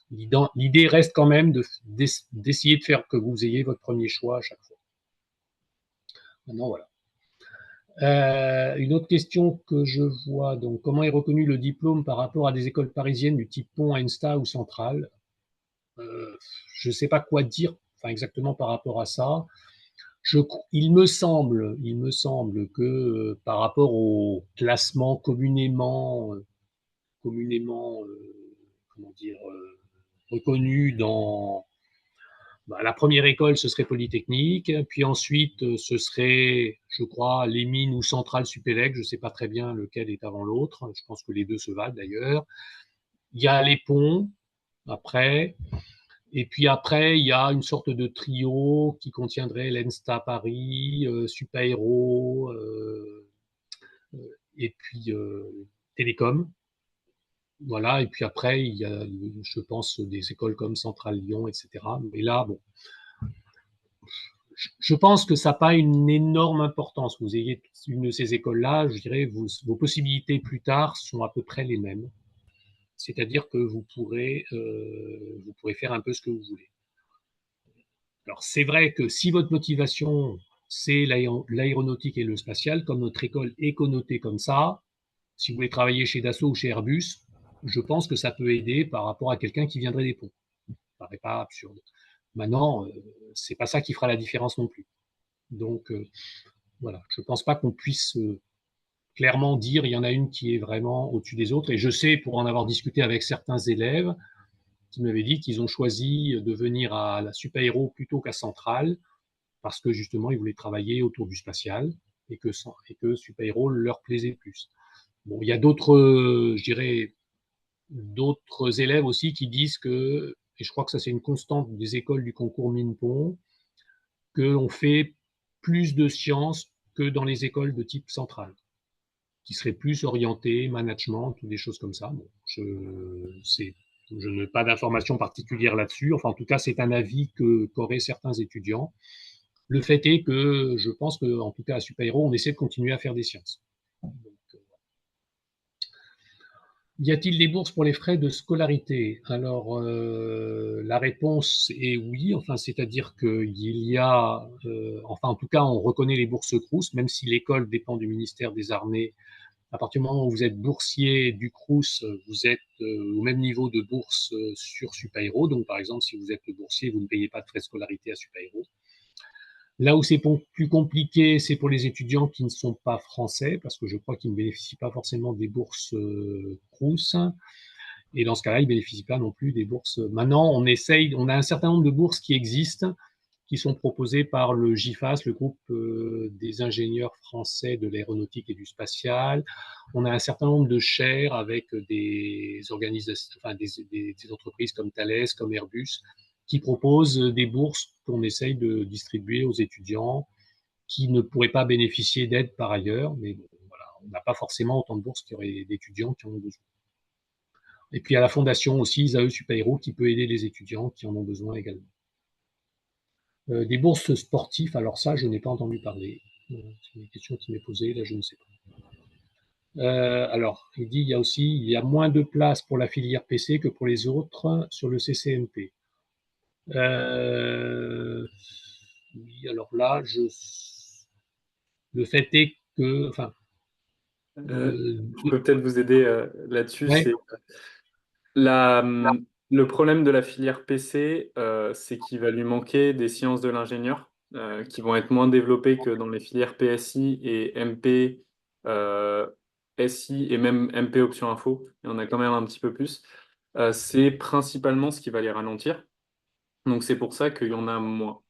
L'idée reste quand même d'essayer de faire que vous ayez votre premier choix à chaque fois. Maintenant, voilà. Une autre question que je vois, donc, comment est reconnu le diplôme par rapport à des écoles parisiennes du type Pont, ENSTA ou Centrale? Je ne sais pas quoi dire, enfin, exactement par rapport à ça. Il me semble que par rapport au classement communément comment dire, reconnu dans la première école, ce serait Polytechnique, puis ensuite ce serait, je crois, les mines ou Centrale Supélec, je ne sais pas très bien lequel est avant l'autre, je pense que les deux se valent d'ailleurs. Il y a les ponts après, et puis après, il y a une sorte de trio qui contiendrait l'ENSTA Paris, Supaéro, et puis Télécom. Voilà, et puis après, il y a, je pense, des écoles comme Centrale Lyon, etc. Mais là, bon, je pense que ça n'a pas une énorme importance. Vous ayez une de ces écoles-là, je dirais, vos possibilités plus tard sont à peu près les mêmes. C'est-à-dire que vous pourrez faire un peu ce que vous voulez. Alors, c'est vrai que si votre motivation, c'est l'aéronautique et le spatial, comme notre école est connotée comme ça, si vous voulez travailler chez Dassault ou chez Airbus, je pense que ça peut aider par rapport à quelqu'un qui viendrait des ponts. Ça ne paraît pas absurde. Maintenant, c'est pas ça qui fera la différence non plus. Donc, voilà, je ne pense pas qu'on puisse clairement dire il y en a une qui est vraiment au-dessus des autres. Et je sais, pour en avoir discuté avec certains élèves, qui m'avaient dit qu'ils ont choisi de venir à la Supaéro plutôt qu'à Centrale, parce que justement, ils voulaient travailler autour du spatial et que Supaéro leur plaisait plus. Bon, il y a d'autres, je dirais, d'autres élèves aussi qui disent que, et je crois que ça c'est une constante des écoles du concours Mine-Pont, qu'on fait plus de sciences que dans les écoles de type central, qui seraient plus orientées management ou des choses comme ça. Bon, je n'ai pas d'informations particulières là-dessus. Enfin, en tout cas, c'est un avis qu'auraient certains étudiants. Le fait est que je pense qu'en tout cas à Supaéro, on essaie de continuer à faire des sciences. Donc, y a-t-il des bourses pour les frais de scolarité? Alors, la réponse est oui. Enfin, c'est-à-dire qu'il y a, enfin, en tout cas, on reconnaît les bourses Crous, même si l'école dépend du ministère des Armées. À partir du moment où vous êtes boursier du Crous, vous êtes au même niveau de bourse sur Supaéro. Donc, par exemple, si vous êtes boursier, vous ne payez pas de frais de scolarité à Supaéro. Là où c'est plus compliqué, c'est pour les étudiants qui ne sont pas français, parce que je crois qu'ils ne bénéficient pas forcément des bourses Crous. Et dans ce cas-là, ils ne bénéficient pas non plus des bourses. Maintenant, on a un certain nombre de bourses qui existent, qui sont proposées par le GIFAS, le groupe des ingénieurs français de l'aéronautique et du spatial. On a un certain nombre de chaires avec des organisations, enfin des entreprises comme Thales, comme Airbus, qui proposent des bourses qu'on essaye de distribuer aux étudiants qui ne pourraient pas bénéficier d'aide par ailleurs. Mais bon, voilà, on n'a pas forcément autant de bourses qu'il y aurait d'étudiants qui en ont besoin. Et puis à la fondation aussi, Isae Supaéro, qui peut aider les étudiants qui en ont besoin également. Des bourses sportives, alors ça, je n'ai pas entendu parler. C'est une question qui m'est posée, là, je ne sais pas. Alors, il dit, il y a moins de place pour la filière PC que pour les autres sur le CCNP. Oui, alors là, le fait est que, enfin, Je peux peut-être vous aider là-dessus. ouais, Le problème de la filière PC, c'est qu'il va lui manquer des sciences de l'ingénieur. qui vont être moins développées que dans les filières PSI et MP, euh, SI et même MP option info. Il y en a quand même un petit peu plus. C'est principalement ce qui va les ralentir. Donc c'est pour ça qu'il y en a moins.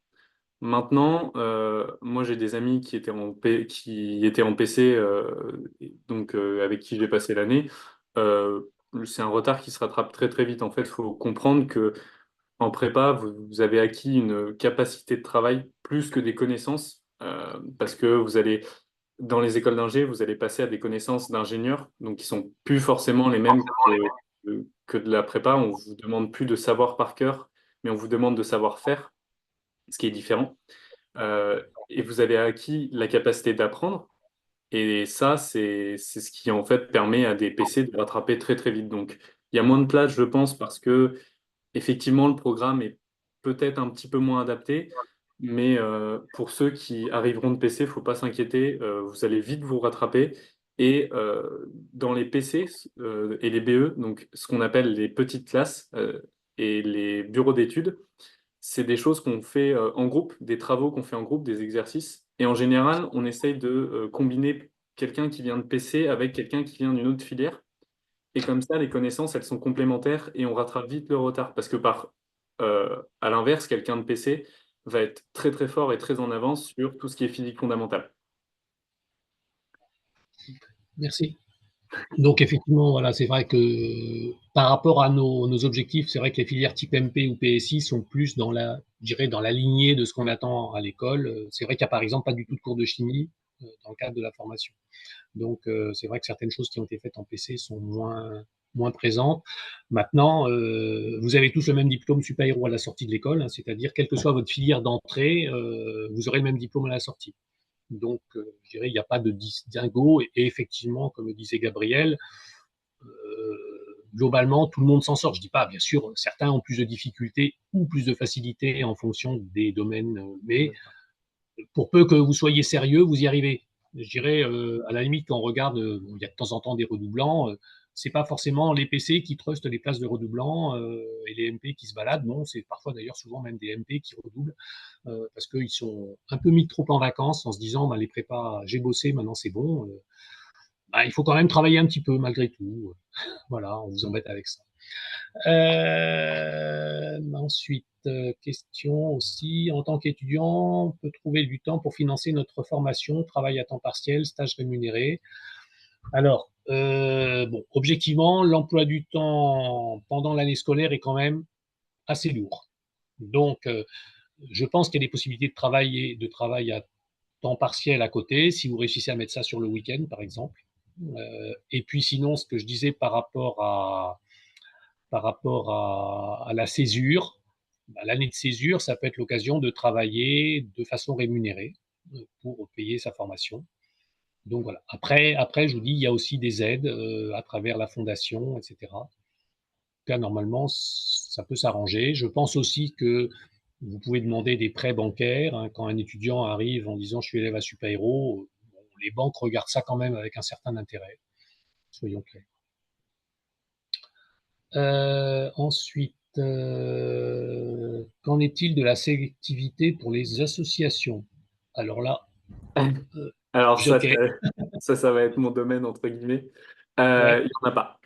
Maintenant, moi j'ai des amis qui étaient en PC, avec qui j'ai passé l'année. Euh, c'est un retard qui se rattrape très très vite. En fait, il faut comprendre que en prépa, vous avez acquis une capacité de travail plus que des connaissances, parce que vous allez, dans les écoles d'ingé, vous allez passer à des connaissances d'ingénieur, donc qui sont plus forcément les mêmes que de la prépa. On vous demande plus de savoir par cœur, mais on vous demande de savoir faire, ce qui est différent. Et vous avez acquis la capacité d'apprendre. Et ça, c'est ce qui en fait permet à des PC de rattraper très très vite. Donc, il y a moins de place, je pense, parce que effectivement, le programme est peut-être un petit peu moins adapté. Mais pour ceux qui arriveront de PC, il ne faut pas s'inquiéter. Vous allez vite vous rattraper. Et dans les PC et les BE, donc ce qu'on appelle les petites classes et les bureaux d'études, c'est des choses qu'on fait en groupe, des travaux qu'on fait en groupe, des exercices. Et en général, on essaye de combiner quelqu'un qui vient de PC avec quelqu'un qui vient d'une autre filière. Et comme ça, les connaissances, elles sont complémentaires et on rattrape vite le retard. Parce que à l'inverse, quelqu'un de PC va être très très fort et très en avance sur tout ce qui est physique fondamentale. Merci. Donc effectivement, voilà, c'est vrai que par rapport à nos objectifs, c'est vrai que les filières type MP ou PSI sont plus dans la, je dirais, dans la lignée de ce qu'on attend à l'école. C'est vrai qu'il n'y a par exemple pas du tout de cours de chimie dans le cadre de la formation. Donc c'est vrai que certaines choses qui ont été faites en PC sont moins présentes. Maintenant, vous avez tous le même diplôme super-héros à la sortie de l'école, hein, c'est-à-dire quelle que soit votre filière d'entrée, vous aurez le même diplôme à la sortie. Donc, je dirais, il n'y a pas de distinguo. Et effectivement, comme le disait Gabriel, globalement, tout le monde s'en sort. Je ne dis pas, bien sûr, certains ont plus de difficultés ou plus de facilité en fonction des domaines, mais pour peu que vous soyez sérieux, vous y arrivez. Je dirais, à la limite, quand on regarde, il y a de temps en temps des redoublants, c'est pas forcément les PC qui trustent les places de redoublants et les MP qui se baladent. Non, c'est parfois d'ailleurs souvent même des MP qui redoublent parce qu'ils sont un peu mis trop en vacances en se disant bah, les prépas, j'ai bossé, maintenant c'est bon. Bah, il faut quand même travailler un petit peu malgré tout. Voilà, on vous embête avec ça. Ensuite, question aussi, en tant qu'étudiant, on peut trouver du temps pour financer notre formation, travail à temps partiel, stage rémunéré. Alors, bon, objectivement, l'emploi du temps pendant l'année scolaire est quand même assez lourd. Donc, je pense qu'il y a des possibilités de travail à temps partiel à côté, si vous réussissez à mettre ça sur le week-end, par exemple. Et puis sinon, ce que je disais par rapport à la césure, bah, l'année de césure, ça peut être l'occasion de travailler de façon rémunérée pour payer sa formation. Donc voilà. Après, je vous dis, il y a aussi des aides à travers la fondation, etc. Là, normalement, ça peut s'arranger. Je pense aussi que vous pouvez demander des prêts bancaires hein, quand un étudiant arrive en disant je suis élève à Super Héros. Bon, les banques regardent ça quand même avec un certain intérêt, soyons clairs. Ensuite, qu'en est-il de la sélectivité pour les associations? Alors là, Alors joker. ça va être mon domaine, entre guillemets. Ouais. Il n'y en a pas.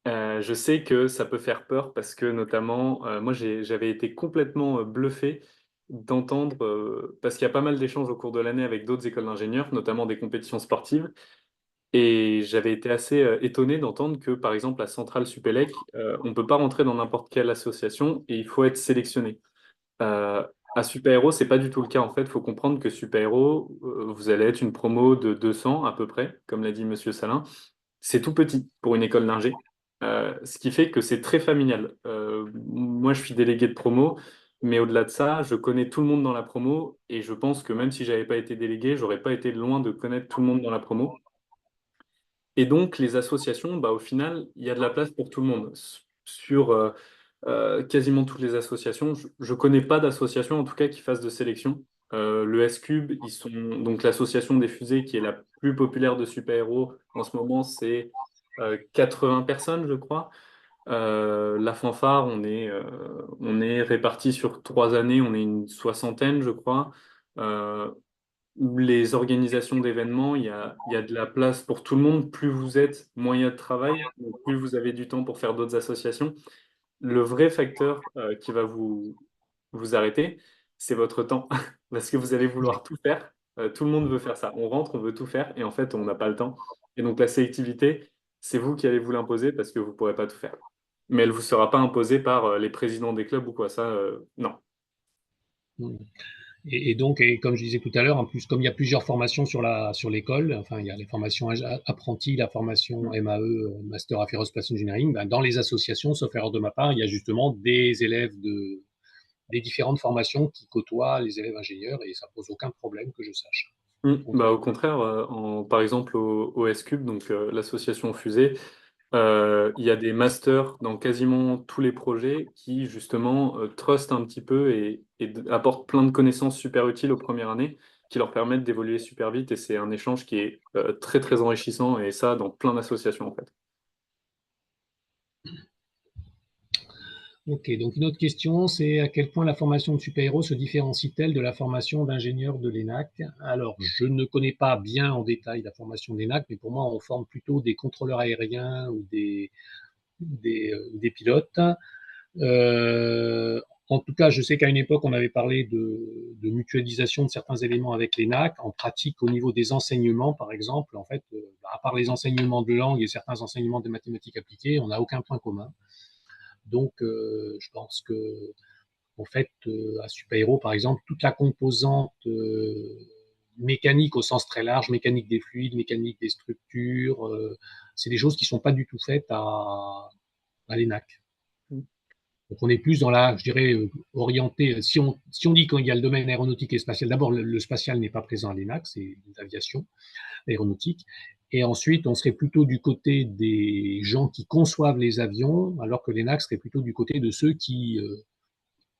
Je sais que ça peut faire peur parce que notamment, moi j'avais été complètement bluffé d'entendre, parce qu'il y a pas mal d'échanges au cours de l'année avec d'autres écoles d'ingénieurs, notamment des compétitions sportives, et j'avais été assez étonné d'entendre que par exemple à Centrale Supélec, on ne peut pas rentrer dans n'importe quelle association et il faut être sélectionné. À Super Héros, c'est pas du tout le cas en fait. Il faut comprendre que Super Héros, vous allez être une promo de 200 à peu près, comme l'a dit Monsieur Salin. C'est tout petit pour une école d'ingé, ce qui fait que c'est très familial. Moi, je suis délégué de promo, mais au-delà de ça, je connais tout le monde dans la promo et je pense que même si j'avais pas été délégué, j'aurais pas été loin de connaître tout le monde dans la promo. Et donc, les associations, bah, au final, il y a de la place pour tout le monde. Sur quasiment toutes les associations, je ne connais pas d'association, en tout cas, qui fasse de sélection. Le S-Cube, ils sont donc l'association des fusées qui est la plus populaire de super-héros en ce moment, c'est 80 personnes, je crois. La fanfare, on est répartis sur 3 années, on est une soixantaine, je crois. Les organisations d'événements, il y a de la place pour tout le monde. Plus vous êtes, moins il y a de travail, donc plus vous avez du temps pour faire d'autres associations. Le vrai facteur qui va vous arrêter, c'est votre temps. Parce que vous allez Ouais. vouloir tout faire. Tout le monde veut faire ça. On rentre, on veut tout faire, et en fait, on n'a pas le temps. Et donc, la sélectivité, c'est vous qui allez vous l'imposer parce que vous ne pourrez pas tout faire. Mais elle ne vous sera pas imposée par les présidents des clubs ou quoi. Ça, non. Et donc, et comme je disais tout à l'heure, en plus, comme il y a plusieurs formations sur l'école, enfin, il y a les formations apprentis, la formation Mm. MAE, Master Aerospace Engineering, ben, dans les associations, sauf erreur de ma part, il y a justement des élèves des différentes formations qui côtoient les élèves ingénieurs et ça pose aucun problème que je sache. Mm. Au Bah, contraire. au contraire, par exemple, au S-Cube, donc l'association Fusée, il y a des masters dans quasiment tous les projets qui, justement, trustent un petit peu et apportent plein de connaissances super utiles aux premières années qui leur permettent d'évoluer super vite. Et c'est un échange qui est très, très enrichissant, et ça, dans plein d'associations, en fait. Ok, donc une autre question, c'est à quel point la formation de super-héros se différencie-t-elle de la formation d'ingénieur de l'ENAC? Alors, je ne connais pas bien en détail la formation de l'ENAC, mais pour moi, on forme plutôt des contrôleurs aériens ou des pilotes. En tout cas, je sais qu'à une époque, on avait parlé de mutualisation de certains éléments avec l'ENAC. En pratique, au niveau des enseignements, par exemple, en fait, à part les enseignements de langue et certains enseignements de mathématiques appliquées, on n'a aucun point commun. Donc, je pense que, en fait, à Super par exemple, toute la composante mécanique au sens très large, mécanique des fluides, mécanique des structures, c'est des choses qui ne sont pas du tout faites à l'ENAC. Mm. Donc on est plus dans la, je dirais, orienté. Si on dit qu'il y a le domaine aéronautique et spatial, d'abord le spatial n'est pas présent à l'ENAC, c'est l'aviation aéronautique. Et ensuite, on serait plutôt du côté des gens qui conçoivent les avions, alors que l'ENAC serait plutôt du côté de ceux qui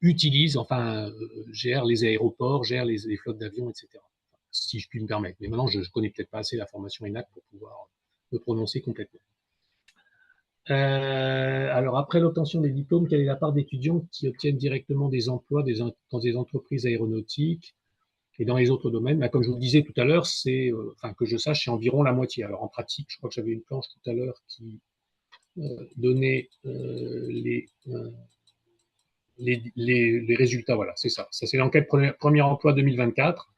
utilisent, enfin, gèrent les aéroports, gèrent les flottes d'avions, etc. Si je puis me permettre. Mais maintenant, je ne connais peut-être pas assez la formation ENAC pour pouvoir me prononcer complètement. Alors, après l'obtention des diplômes, quelle est la part d'étudiants qui obtiennent directement des emplois dans des entreprises aéronautiques et dans les autres domaines? Bah, comme je vous le disais tout à l'heure, enfin, que je sache, c'est environ la moitié. Alors, en pratique, je crois que j'avais une planche tout à l'heure qui donnait les résultats. Voilà, c'est ça. Ça, c'est l'enquête premier emploi 2024.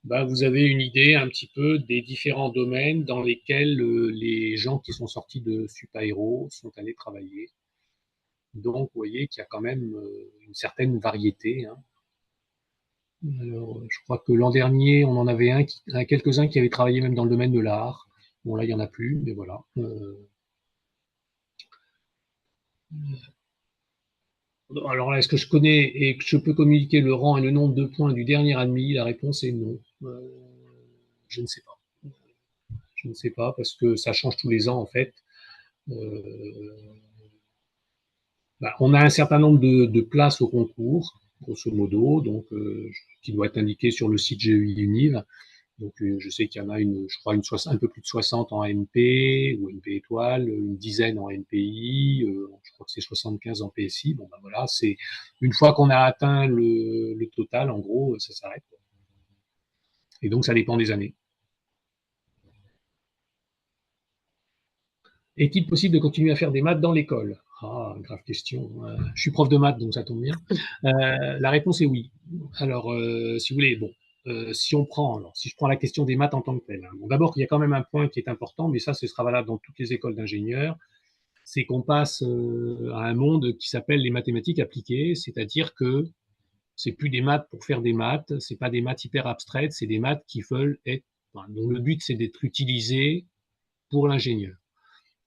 Bah, vous avez une idée un petit peu des différents domaines dans lesquels les gens qui sont sortis de Supaéro sont allés travailler. Donc, vous voyez qu'il y a quand même une certaine variété, hein. Alors, je crois que l'an dernier, on en avait quelques-uns qui avaient travaillé même dans le domaine de l'art. Bon, là, il n'y en a plus, mais voilà. Alors là, est-ce que je connais et que je peux communiquer le rang et le nombre de points du dernier admis? La réponse est non. Je ne sais pas. Je ne sais pas parce que ça change tous les ans, en fait. Euh, on a un certain nombre de places au concours, grosso modo, donc, qui doit être indiqué sur le site GEI Univ. Donc, je sais qu'il y en a je crois, un peu plus de 60 en NP ou NP étoile, une dizaine en NPI, je crois que c'est 75 en PSI. Bon, ben voilà, c'est une fois qu'on a atteint le total, en gros, ça s'arrête. Et donc, ça dépend des années. Est-il possible de continuer à faire des maths dans l'école? Ah, grave question. Je suis prof de maths, donc ça tombe bien. La réponse est oui. Alors, si vous voulez, bon, si je prends la question des maths en tant que telle, hein. Bon, d'abord, il y a quand même un point qui est important, mais ça, ce sera valable dans toutes les écoles d'ingénieurs, c'est qu'on passe à un monde qui s'appelle les mathématiques appliquées, c'est-à-dire que c'est plus des maths pour faire des maths, c'est pas des maths hyper abstraites, c'est des maths qui veulent être, enfin, dont le but c'est d'être utilisé pour l'ingénieur.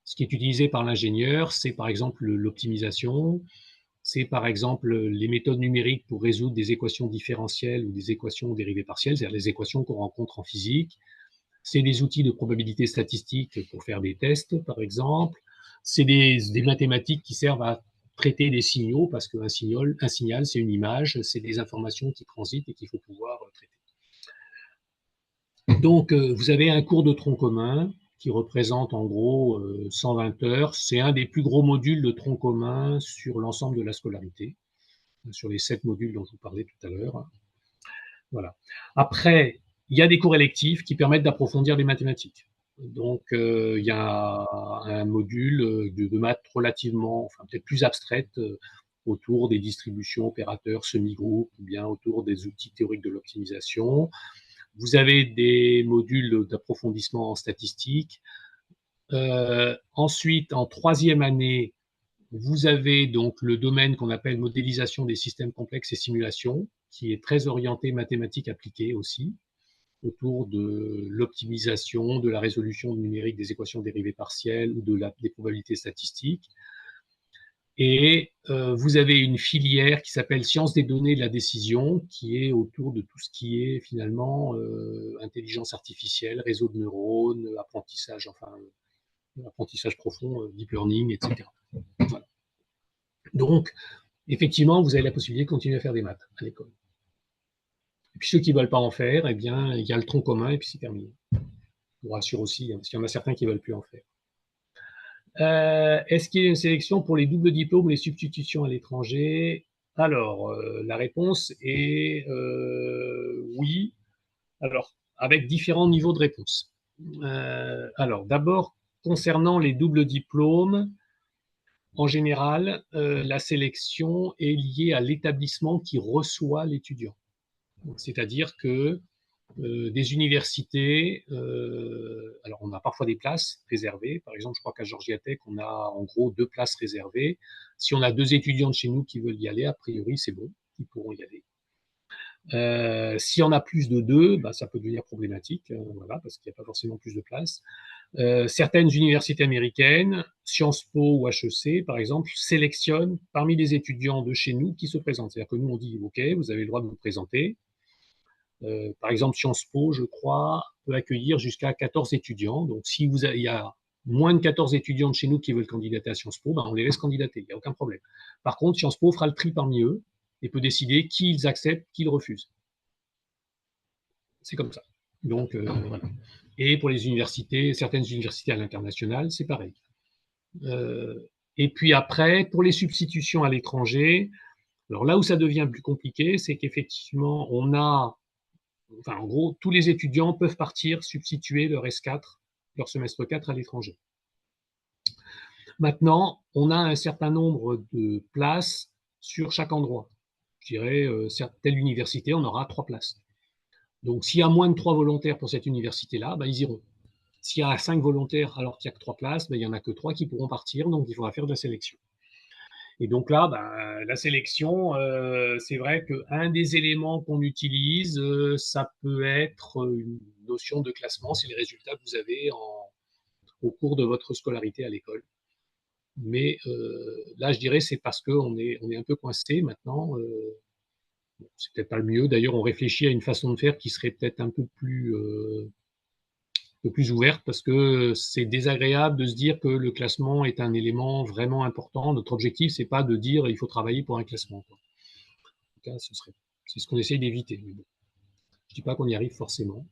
Ce qui est utilisé par l'ingénieur, c'est par exemple l'optimisation, c'est par exemple les méthodes numériques pour résoudre des équations différentielles ou des équations dérivées partielles, c'est-à-dire les équations qu'on rencontre en physique. C'est des outils de probabilité statistique pour faire des tests, par exemple. C'est des mathématiques qui servent à traiter des signaux, parce qu'un signal, c'est une image, c'est des informations qui transitent et qu'il faut pouvoir traiter. Donc, vous avez un cours de tronc commun qui représente en gros 120 heures. C'est un des plus gros modules de tronc commun sur l'ensemble de la scolarité, sur les 7 modules dont je vous parlais tout à l'heure. Voilà. Après, il y a des cours électifs qui permettent d'approfondir les mathématiques. Donc, il y a un module de maths relativement, enfin peut-être plus abstraite, autour des distributions, opérateurs, semi-groupes, ou bien autour des outils théoriques de l'optimisation. Vous avez des modules d'approfondissement en statistique. Ensuite, en troisième année, vous avez donc le domaine qu'on appelle modélisation des systèmes complexes et simulation, qui est très orienté mathématiques appliquées aussi, autour de l'optimisation, de la résolution numérique des équations dérivées partielles ou des probabilités statistiques. Et vous avez une filière qui s'appelle sciences des données et de la décision, qui est autour de tout ce qui est finalement intelligence artificielle, réseau de neurones, apprentissage, enfin apprentissage profond, deep learning, etc. Voilà. Donc, effectivement, vous avez la possibilité de continuer à faire des maths à l'école. Et puis ceux qui ne veulent pas en faire, eh bien, il y a le tronc commun et puis c'est terminé. Je vous rassure aussi, hein, parce qu'il y en a certains qui ne veulent plus en faire. Est-ce qu'il y a une sélection pour les doubles diplômes ou les substitutions à l'étranger? Alors, la réponse est oui. Alors, avec différents niveaux de réponse. Alors, d'abord, concernant les doubles diplômes, en général, la sélection est liée à l'établissement qui reçoit l'étudiant. C'est-à-dire que des universités, alors on a parfois des places réservées. Par exemple, je crois qu'à Georgia Tech, on a en gros 2 places réservées. Si on a 2 étudiants de chez nous qui veulent y aller, a priori, c'est bon, ils pourront y aller. Si on a plus de 2, bah, ça peut devenir problématique, voilà, parce qu'il n'y a pas forcément plus de place. Certaines universités américaines, Sciences Po ou HEC, par exemple, sélectionnent parmi les étudiants de chez nous qui se présentent. C'est-à-dire que nous, on dit, OK, vous avez le droit de vous présenter. Par exemple, Sciences Po, je crois, peut accueillir jusqu'à 14 étudiants. Donc, si il y a moins de 14 étudiants de chez nous qui veulent candidater à Sciences Po, ben, on les laisse candidater, il n'y a aucun problème. Par contre, Sciences Po fera le tri parmi eux et peut décider qui ils acceptent, qui ils refusent. C'est comme ça. Donc, voilà. Et pour les universités, certaines universités à l'international, c'est pareil. Et puis après, pour les substitutions à l'étranger, alors là où ça devient plus compliqué, c'est qu'effectivement, on a, enfin en gros, tous les étudiants peuvent partir substituer leur S4, leur semestre 4 à l'étranger. Maintenant, on a un certain nombre de places sur chaque endroit. Je dirais, telle université, on aura 3 places. Donc, s'il y a moins de 3 volontaires pour cette université-là, ben, ils iront. S'il y a 5 volontaires alors qu'il n'y a que 3 places, ben, il n'y en a que 3 qui pourront partir, donc il faudra faire de la sélection. Et donc là, ben, la sélection, c'est vrai qu'un des éléments qu'on utilise, ça peut être une notion de classement, c'est les résultats que vous avez au cours de votre scolarité à l'école. Mais là, je dirais, c'est parce qu'on est un peu coincé maintenant. C'est peut-être pas le mieux. D'ailleurs, on réfléchit à une façon de faire qui serait peut-être un peu plus ouverte parce que c'est désagréable de se dire que le classement est un élément vraiment important. Notre objectif, c'est pas de dire il faut travailler pour un classement, quoi. En tout cas, c'est ce qu'on essaye d'éviter. Mais bon, je dis pas qu'on y arrive forcément.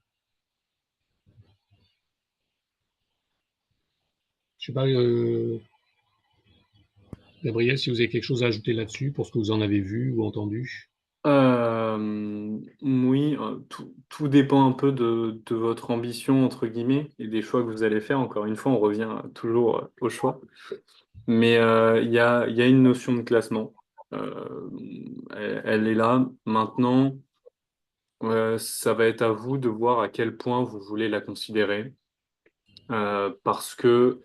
Je sais pas, Gabriel, si vous avez quelque chose à ajouter là-dessus pour ce que vous en avez vu ou entendu. Oui, tout dépend un peu de votre ambition, entre guillemets, et des choix que vous allez faire. Encore une fois, on revient toujours au choix. Mais il y a une notion de classement. Elle est là. Maintenant, ça va être à vous de voir à quel point vous voulez la considérer. Parce que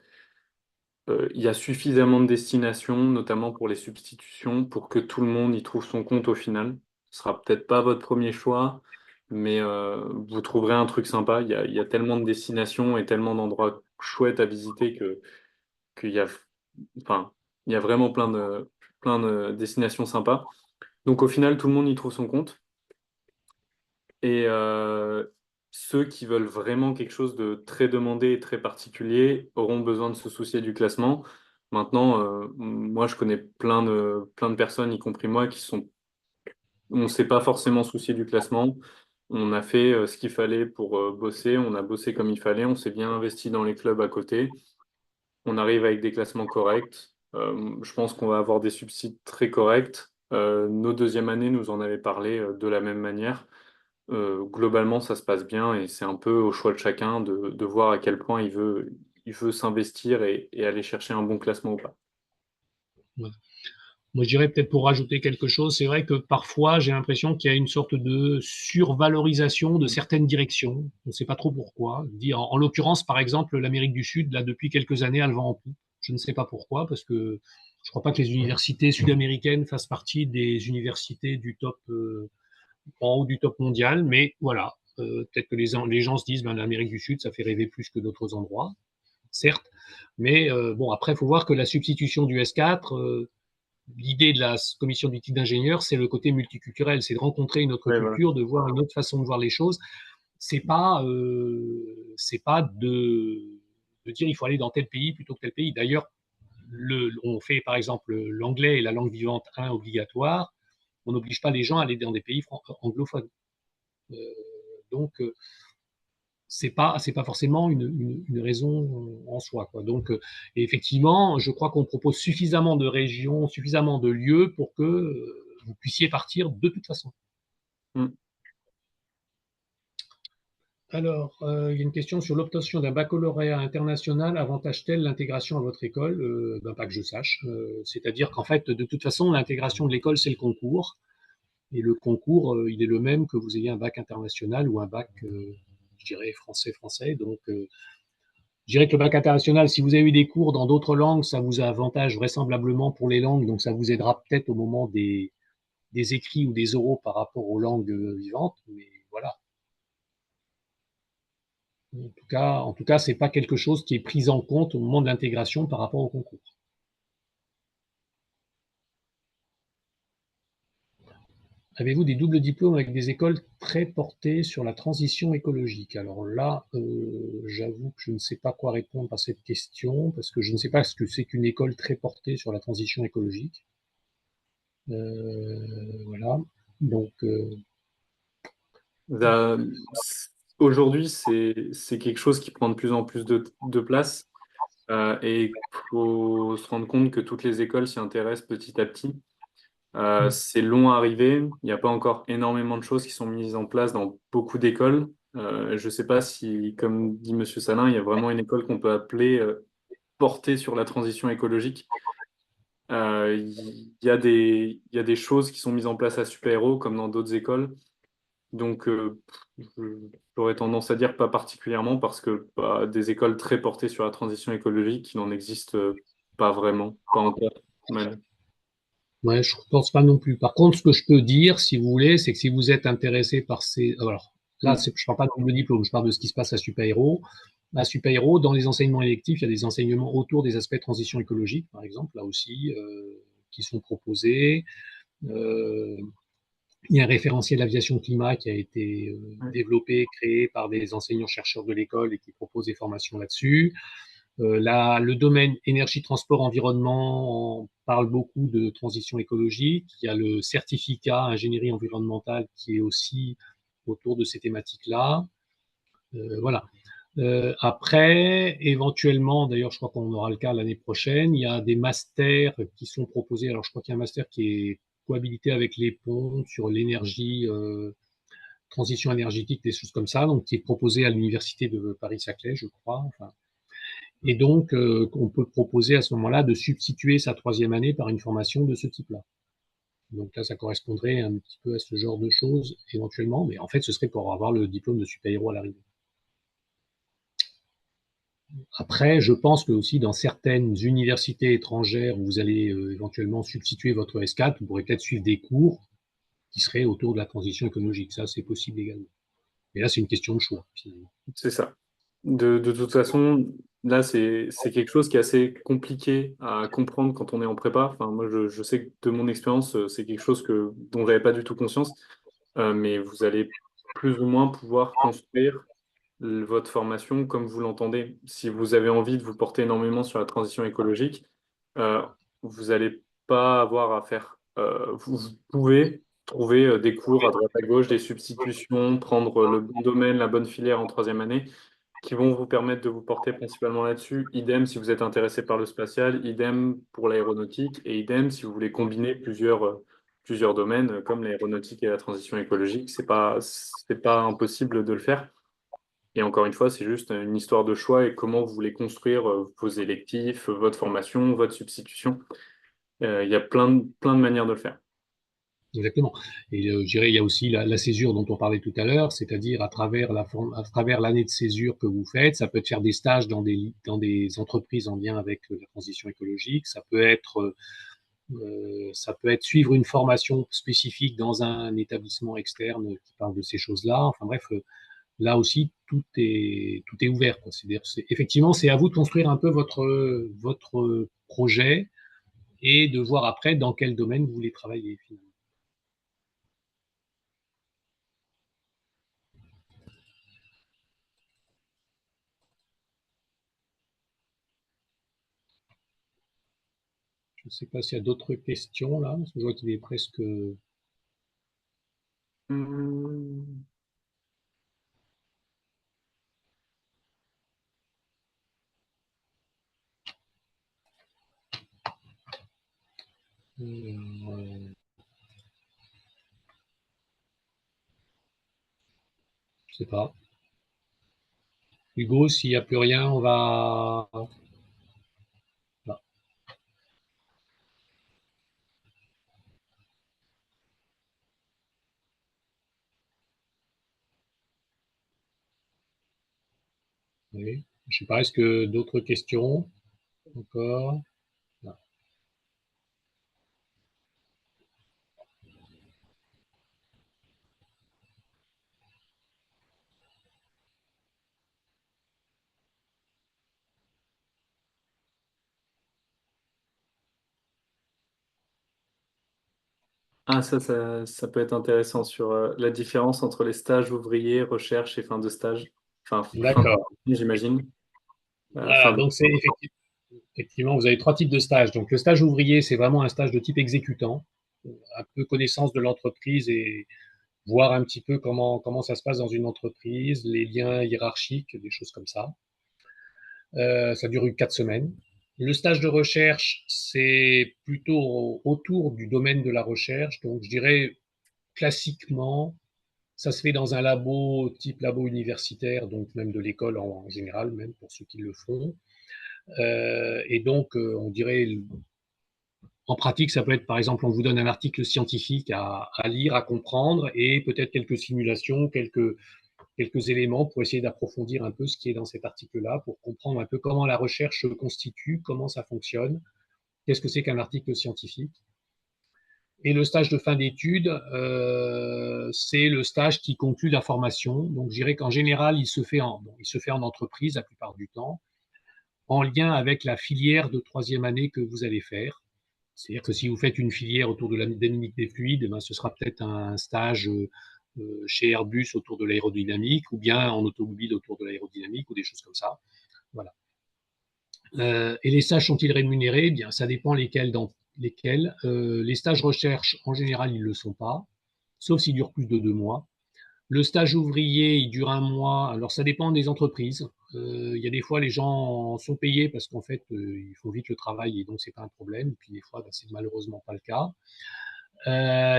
il y a suffisamment de destinations, notamment pour les substitutions, pour que tout le monde y trouve son compte au final. Ce sera peut-être pas votre premier choix, mais vous trouverez un truc sympa. Il y a tellement de destinations et tellement d'endroits chouettes à visiter qu'il y a, enfin, il y a vraiment plein de destinations sympas. Donc au final, tout le monde y trouve son compte. Et ceux qui veulent vraiment quelque chose de très demandé et très particulier auront besoin de se soucier du classement. Maintenant, moi, je connais plein de personnes, y compris moi, on ne s'est pas forcément soucié du classement. On a fait ce qu'il fallait pour bosser. On a bossé comme il fallait. On s'est bien investi dans les clubs à côté. On arrive avec des classements corrects. Je pense qu'on va avoir des subsides très corrects. Nos deuxième années nous en avaient parlé de la même manière. globalement, ça se passe bien et c'est un peu au choix de chacun de voir à quel point il veut s'investir et aller chercher un bon classement ou pas. Ouais. Moi, je dirais peut-être pour rajouter quelque chose, c'est vrai que parfois j'ai l'impression qu'il y a une sorte de survalorisation de certaines directions. On ne sait pas trop pourquoi. En l'occurrence, par exemple, l'Amérique du Sud, là, depuis quelques années, a le vent en poupe. Je ne sais pas pourquoi, parce que je ne crois pas que les universités sud-américaines fassent partie des universités du top, en haut du top mondial, mais voilà. Peut-être que les gens se disent, ben, l'Amérique du Sud, ça fait rêver plus que d'autres endroits, certes. Mais bon, après, il faut voir que la substitution du S4, l'idée de la commission d'éthique d'ingénieurs, c'est le côté multiculturel, c'est de rencontrer une autre Ouais, voilà. culture, de voir une autre façon de voir les choses. C'est pas de dire il faut aller dans tel pays plutôt que tel pays. D'ailleurs, on fait par exemple l'anglais et la langue vivante 1 obligatoire. On n'oblige pas les gens à aller dans des pays anglophones. Euh, donc, c'est pas forcément une raison en soi, quoi. Donc, effectivement, je crois qu'on propose suffisamment de régions, suffisamment de lieux pour que vous puissiez partir de toute façon. Mm. Alors, il y a une question sur l'obtention d'un baccalauréat international avantage-t-elle l'intégration à votre école? Ben, pas que je sache. C'est-à-dire qu'en fait, de toute façon, l'intégration de l'école, c'est le concours. Et le concours, il est le même que vous ayez un bac international ou un bac, je dirais, français-français. Donc, je dirais que le bac international, si vous avez eu des cours dans d'autres langues, ça vous avantage vraisemblablement pour les langues, donc ça vous aidera peut-être au moment des écrits ou des oraux par rapport aux langues vivantes, mais voilà. En tout cas, c'est pas quelque chose qui est pris en compte au moment de l'intégration par rapport au concours. Avez-vous des doubles diplômes avec des écoles très portées sur la transition écologique? Alors là, j'avoue que je ne sais pas quoi répondre à cette question, parce que je ne sais pas ce que c'est qu'une école très portée sur la transition écologique. Voilà. Donc, Là, aujourd'hui, c'est quelque chose qui prend de plus en plus de place et il faut se rendre compte que toutes les écoles s'y intéressent petit à petit. C'est long à arriver. Il n'y a pas encore énormément de choses qui sont mises en place dans beaucoup d'écoles. Je ne sais pas si, comme dit Monsieur Salin, il y a vraiment une école qu'on peut appeler portée sur la transition écologique. Il y a des choses qui sont mises en place à Super Héros comme dans d'autres écoles. Donc, j'aurais tendance à dire pas particulièrement parce que bah, des écoles très portées sur la transition écologique, il n'en existe pas vraiment, pas encore même. ouais, je pense pas non plus. Par contre, ce que je peux dire, si vous voulez, c'est que si vous êtes intéressé par ces, alors là, Mm. je parle pas de double diplôme, je parle de ce qui se passe à Super Héros. À Super Héros, dans les enseignements électifs, il y a des enseignements autour des aspects de transition écologique, par exemple, là aussi, qui sont proposés. Euh, il y a un référentiel aviation climat qui a été Ouais. développé, créé par des enseignants-chercheurs de l'école et qui propose des formations là-dessus. Le domaine énergie, transport, environnement, on parle beaucoup de transition écologique. Il y a le certificat ingénierie environnementale qui est aussi autour de ces thématiques-là. Voilà. Après, éventuellement, d'ailleurs, je crois qu'on aura le cas l'année prochaine, il y a des masters qui sont proposés. Alors, je crois qu'il y a un master qui est cohabilité avec les ponts sur l'énergie, transition énergétique, des choses comme ça, donc qui est proposé à l'université de Paris-Saclay, je crois. Enfin, et donc, on peut proposer à ce moment-là de substituer sa troisième année par une formation de ce type-là. Donc là, ça correspondrait un petit peu à ce genre de choses éventuellement, mais en fait, ce serait pour avoir le diplôme de super-héros à l'arrivée. Après, je pense que aussi dans certaines universités étrangères où vous allez éventuellement substituer votre S4, vous pourrez peut-être suivre des cours qui seraient autour de la transition écologique. Ça, c'est possible également. Et là, c'est une question de choix, finalement. C'est ça. De toute façon, là, c'est quelque chose qui est assez compliqué à comprendre quand on est en prépa. Enfin, moi, je sais que de mon expérience, c'est quelque chose dont j'avais pas du tout conscience. Mais vous allez plus ou moins pouvoir construire votre formation comme vous l'entendez. Si vous avez envie de vous porter énormément sur la transition écologique, euh, vous n'allez pas avoir à faire. Vous pouvez trouver des cours à droite à gauche, des substitutions, prendre le bon domaine, la bonne filière en troisième année, qui vont vous permettre de vous porter principalement là-dessus. Idem si vous êtes intéressé par le spatial, idem pour l'aéronautique, et idem si vous voulez combiner plusieurs domaines, comme l'aéronautique et la transition écologique. C'est pas impossible de le faire. Et encore une fois, c'est juste une histoire de choix et comment vous voulez construire vos électifs, votre formation, votre substitution. Il y a plein de manières de le faire. Exactement. Et je dirais, il y a aussi la césure dont on parlait tout à l'heure, c'est-à-dire à travers l'année de césure que vous faites, ça peut être faire des stages dans des entreprises en lien avec la transition écologique, ça peut être suivre une formation spécifique dans un établissement externe qui parle de ces choses-là. Enfin bref, là aussi, tout est ouvert, quoi. Effectivement, c'est à vous de construire un peu votre projet et de voir après dans quel domaine vous voulez travailler, finalement. Je ne sais pas s'il y a d'autres questions là, parce que je vois qu'il est presque. Hum, Je sais pas. Hugo, s'il n'y a plus rien, on va. Là. Oui. Je sais pas, est-ce que d'autres questions encore? Là. Ah, ça peut être intéressant sur la différence entre les stages ouvriers, recherche et fin de stage. Enfin, fin D'accord. de, j'imagine. Voilà, donc c'est effectivement, vous avez trois types de stages. Donc le stage ouvrier, c'est vraiment un stage de type exécutant, un peu connaissance de l'entreprise et voir un petit peu comment ça se passe dans une entreprise, les liens hiérarchiques, des choses comme ça. Ça dure 4 semaines. Le stage de recherche, c'est plutôt autour du domaine de la recherche. Donc, je dirais classiquement, ça se fait dans un labo type labo universitaire, donc même de l'école en général, même pour ceux qui le font. Et donc, on dirait, en pratique, ça peut être, par exemple, on vous donne un article scientifique à lire, à comprendre, et peut-être quelques simulations, quelques éléments pour essayer d'approfondir un peu ce qui est dans cet article-là, pour comprendre un peu comment la recherche se constitue, comment ça fonctionne, qu'est-ce que c'est qu'un article scientifique. Et le stage de fin d'études, c'est le stage qui conclut la formation. Donc, je dirais qu'en général, il se fait en entreprise la plupart du temps, en lien avec la filière de troisième année que vous allez faire. C'est-à-dire que si vous faites une filière autour de la dynamique des fluides, ben, ce sera peut-être un stage chez Airbus autour de l'aérodynamique, ou bien en automobile autour de l'aérodynamique, ou des choses comme ça. Voilà. Et les stages sont-ils rémunérés? Eh bien, ça dépend lesquels. Dans lesquels. Les stages recherche, en général, ils ne le sont pas, sauf s'ils durent plus de 2 mois. Le stage ouvrier, il dure 1 mois. Alors, ça dépend des entreprises. Il y a des fois, les gens sont payés parce qu'en fait, ils font vite le travail et donc c'est pas un problème. Et puis des fois, ben, c'est malheureusement pas le cas.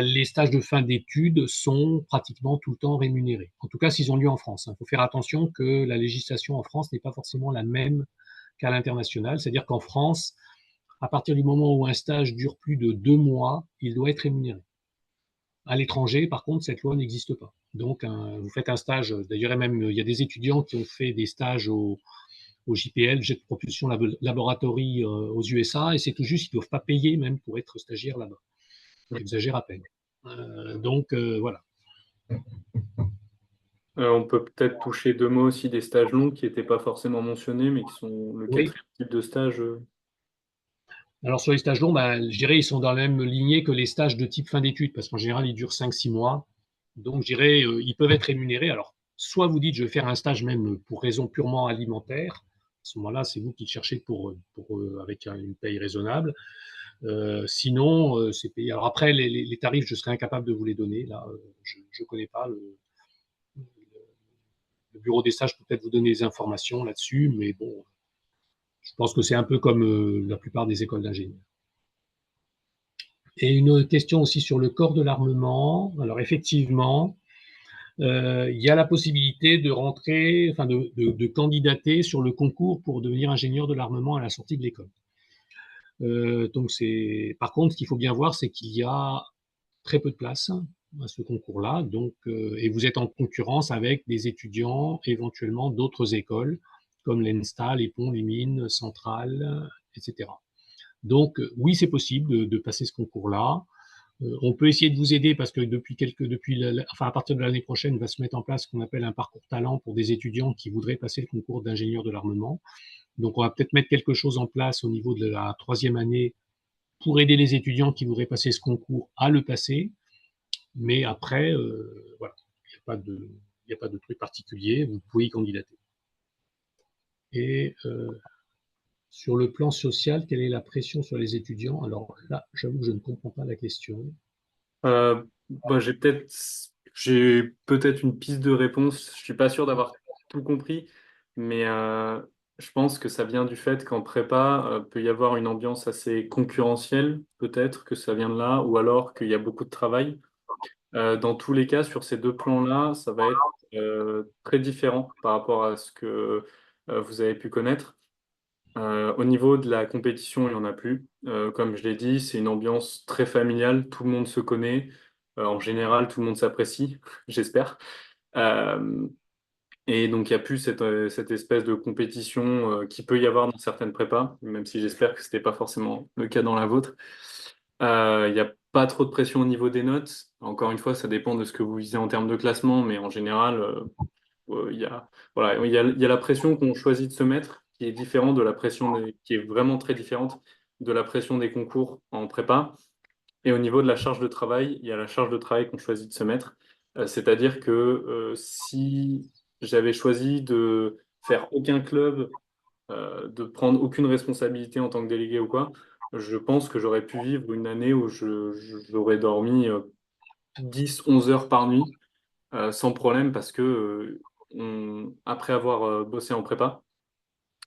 Les stages de fin d'études sont pratiquement tout le temps rémunérés. En tout cas, s'ils ont lieu en France. Il faut faire attention que la législation en France n'est pas forcément la même qu'à l'international. C'est-à-dire qu'en France, à partir du moment où un stage dure plus de 2 mois, il doit être rémunéré. À l'étranger, par contre, cette loi n'existe pas. Donc, vous faites un stage, d'ailleurs, même, il y a des étudiants qui ont fait des stages au JPL, Jet Propulsion Laboratory aux USA, et c'est tout juste, ils ne doivent pas payer même pour être stagiaires là-bas. J'exagère à peine. Donc, voilà. On peut peut-être toucher deux mots aussi des stages longs qui n'étaient pas forcément mentionnés, mais qui sont le Oui. quatrième type de stage. Alors, sur les stages longs, ben, je dirais ils sont dans la même lignée que les stages de type fin d'études, parce qu'en général, ils durent 5-6 mois. Donc, je dirais, ils peuvent être rémunérés. Alors, soit vous dites, je vais faire un stage même pour raison purement alimentaire. À ce moment-là, c'est vous qui le cherchez avec une paye raisonnable. Sinon, c'est payé. Alors après, les tarifs, je serais incapable de vous les donner. Là, je ne connais pas. Le bureau des stages peut peut-être vous donner des informations là-dessus, mais bon, je pense que c'est un peu comme la plupart des écoles d'ingénieurs. Et une question aussi sur le corps de l'armement. Alors effectivement, il y a la possibilité de rentrer, enfin de candidater sur le concours pour devenir ingénieur de l'armement à la sortie de l'école. Donc par contre, ce qu'il faut bien voir, c'est qu'il y a très peu de place à ce concours-là, donc et vous êtes en concurrence avec des étudiants, éventuellement d'autres écoles, comme l'ENSTA, les ponts, les mines, Centrale, etc. Donc oui, c'est possible de passer ce concours-là. On peut essayer de vous aider parce que enfin à partir de l'année prochaine, va se mettre en place ce qu'on appelle un parcours talent pour des étudiants qui voudraient passer le concours d'ingénieur de l'armement. Donc on va peut-être mettre quelque chose en place au niveau de la troisième année pour aider les étudiants qui voudraient passer ce concours à le passer. Mais après, voilà, il n'y a pas de truc particulier, vous pouvez y candidater. Et sur le plan social, quelle est la pression sur les étudiants? Alors là, j'avoue que je ne comprends pas la question. Euh, j'ai peut-être une piste de réponse. Je suis pas sûr d'avoir tout compris, mais je pense que ça vient du fait qu'en prépa, peut y avoir une ambiance assez concurrentielle, peut-être que ça vient de là, ou alors qu'il y a beaucoup de travail. Dans tous les cas, sur ces deux plans-là, ça va être très différent par rapport à ce que vous avez pu connaître. Au niveau de la compétition, il n'y en a plus. Comme je l'ai dit, c'est une ambiance très familiale, tout le monde se connaît. En général, tout le monde s'apprécie, j'espère. Euh, et donc, il n'y a plus cette espèce de compétition qui peut y avoir dans certaines prépas, même si j'espère que ce n'était pas forcément le cas dans la vôtre. Il n'y a pas trop de pression au niveau des notes. Encore une fois, ça dépend de ce que vous visez en termes de classement, mais en général, il y a, voilà, il y a la pression qu'on choisit de se mettre, qui est différente de la pression qui est vraiment très différente de la pression des concours en prépa. Et au niveau de la charge de travail, il y a la charge de travail qu'on choisit de se mettre. C'est-à-dire que si j'avais choisi de faire aucun club, de prendre aucune responsabilité en tant que délégué ou quoi, je pense que j'aurais pu vivre une année où j'aurais dormi 10-11 heures par nuit sans problème parce que après avoir bossé en prépa,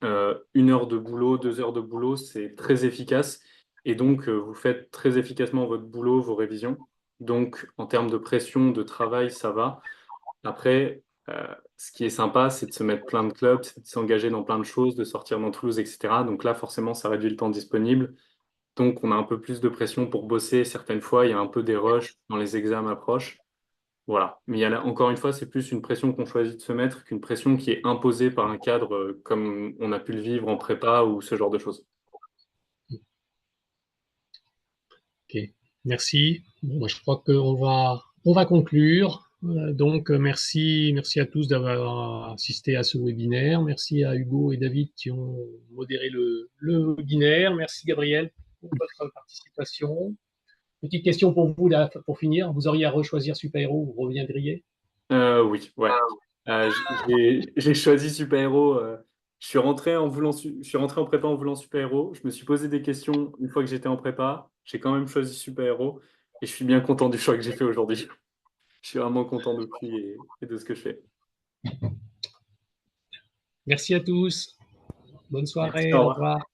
1 heure de boulot, 2 heures de boulot, c'est très efficace. Et donc, vous faites très efficacement votre boulot, vos révisions. Donc, en termes de pression, de travail, ça va. Après, ce qui est sympa, c'est de se mettre plein de clubs, c'est de s'engager dans plein de choses, de sortir dans Toulouse, etc. Donc là, forcément, ça réduit le temps disponible. Donc, on a un peu plus de pression pour bosser. Certaines fois, il y a un peu des rushs quand les examens approchent. Voilà. Mais il y a encore une fois, c'est plus une pression qu'on choisit de se mettre qu'une pression qui est imposée par un cadre comme on a pu le vivre en prépa ou ce genre de choses. Ok, merci. Bon, moi, je crois on va conclure. Donc, merci à tous d'avoir assisté à ce webinaire. Merci à Hugo et David qui ont modéré le webinaire. Merci Gabriel pour votre participation. Petite question pour vous, là, pour finir. Vous auriez à rechoisir Super Héros, vous reviendriez? Oui, ouais. J'ai choisi super-héros. Je suis rentré en prépa en voulant super-héros. Je me suis posé des questions une fois que j'étais en prépa. J'ai quand même choisi super-héros et je suis bien content du choix que j'ai fait aujourd'hui. Je suis vraiment content de prix et de ce que je fais. Merci à tous. Bonne Merci, soirée. au Au revoir. revoir.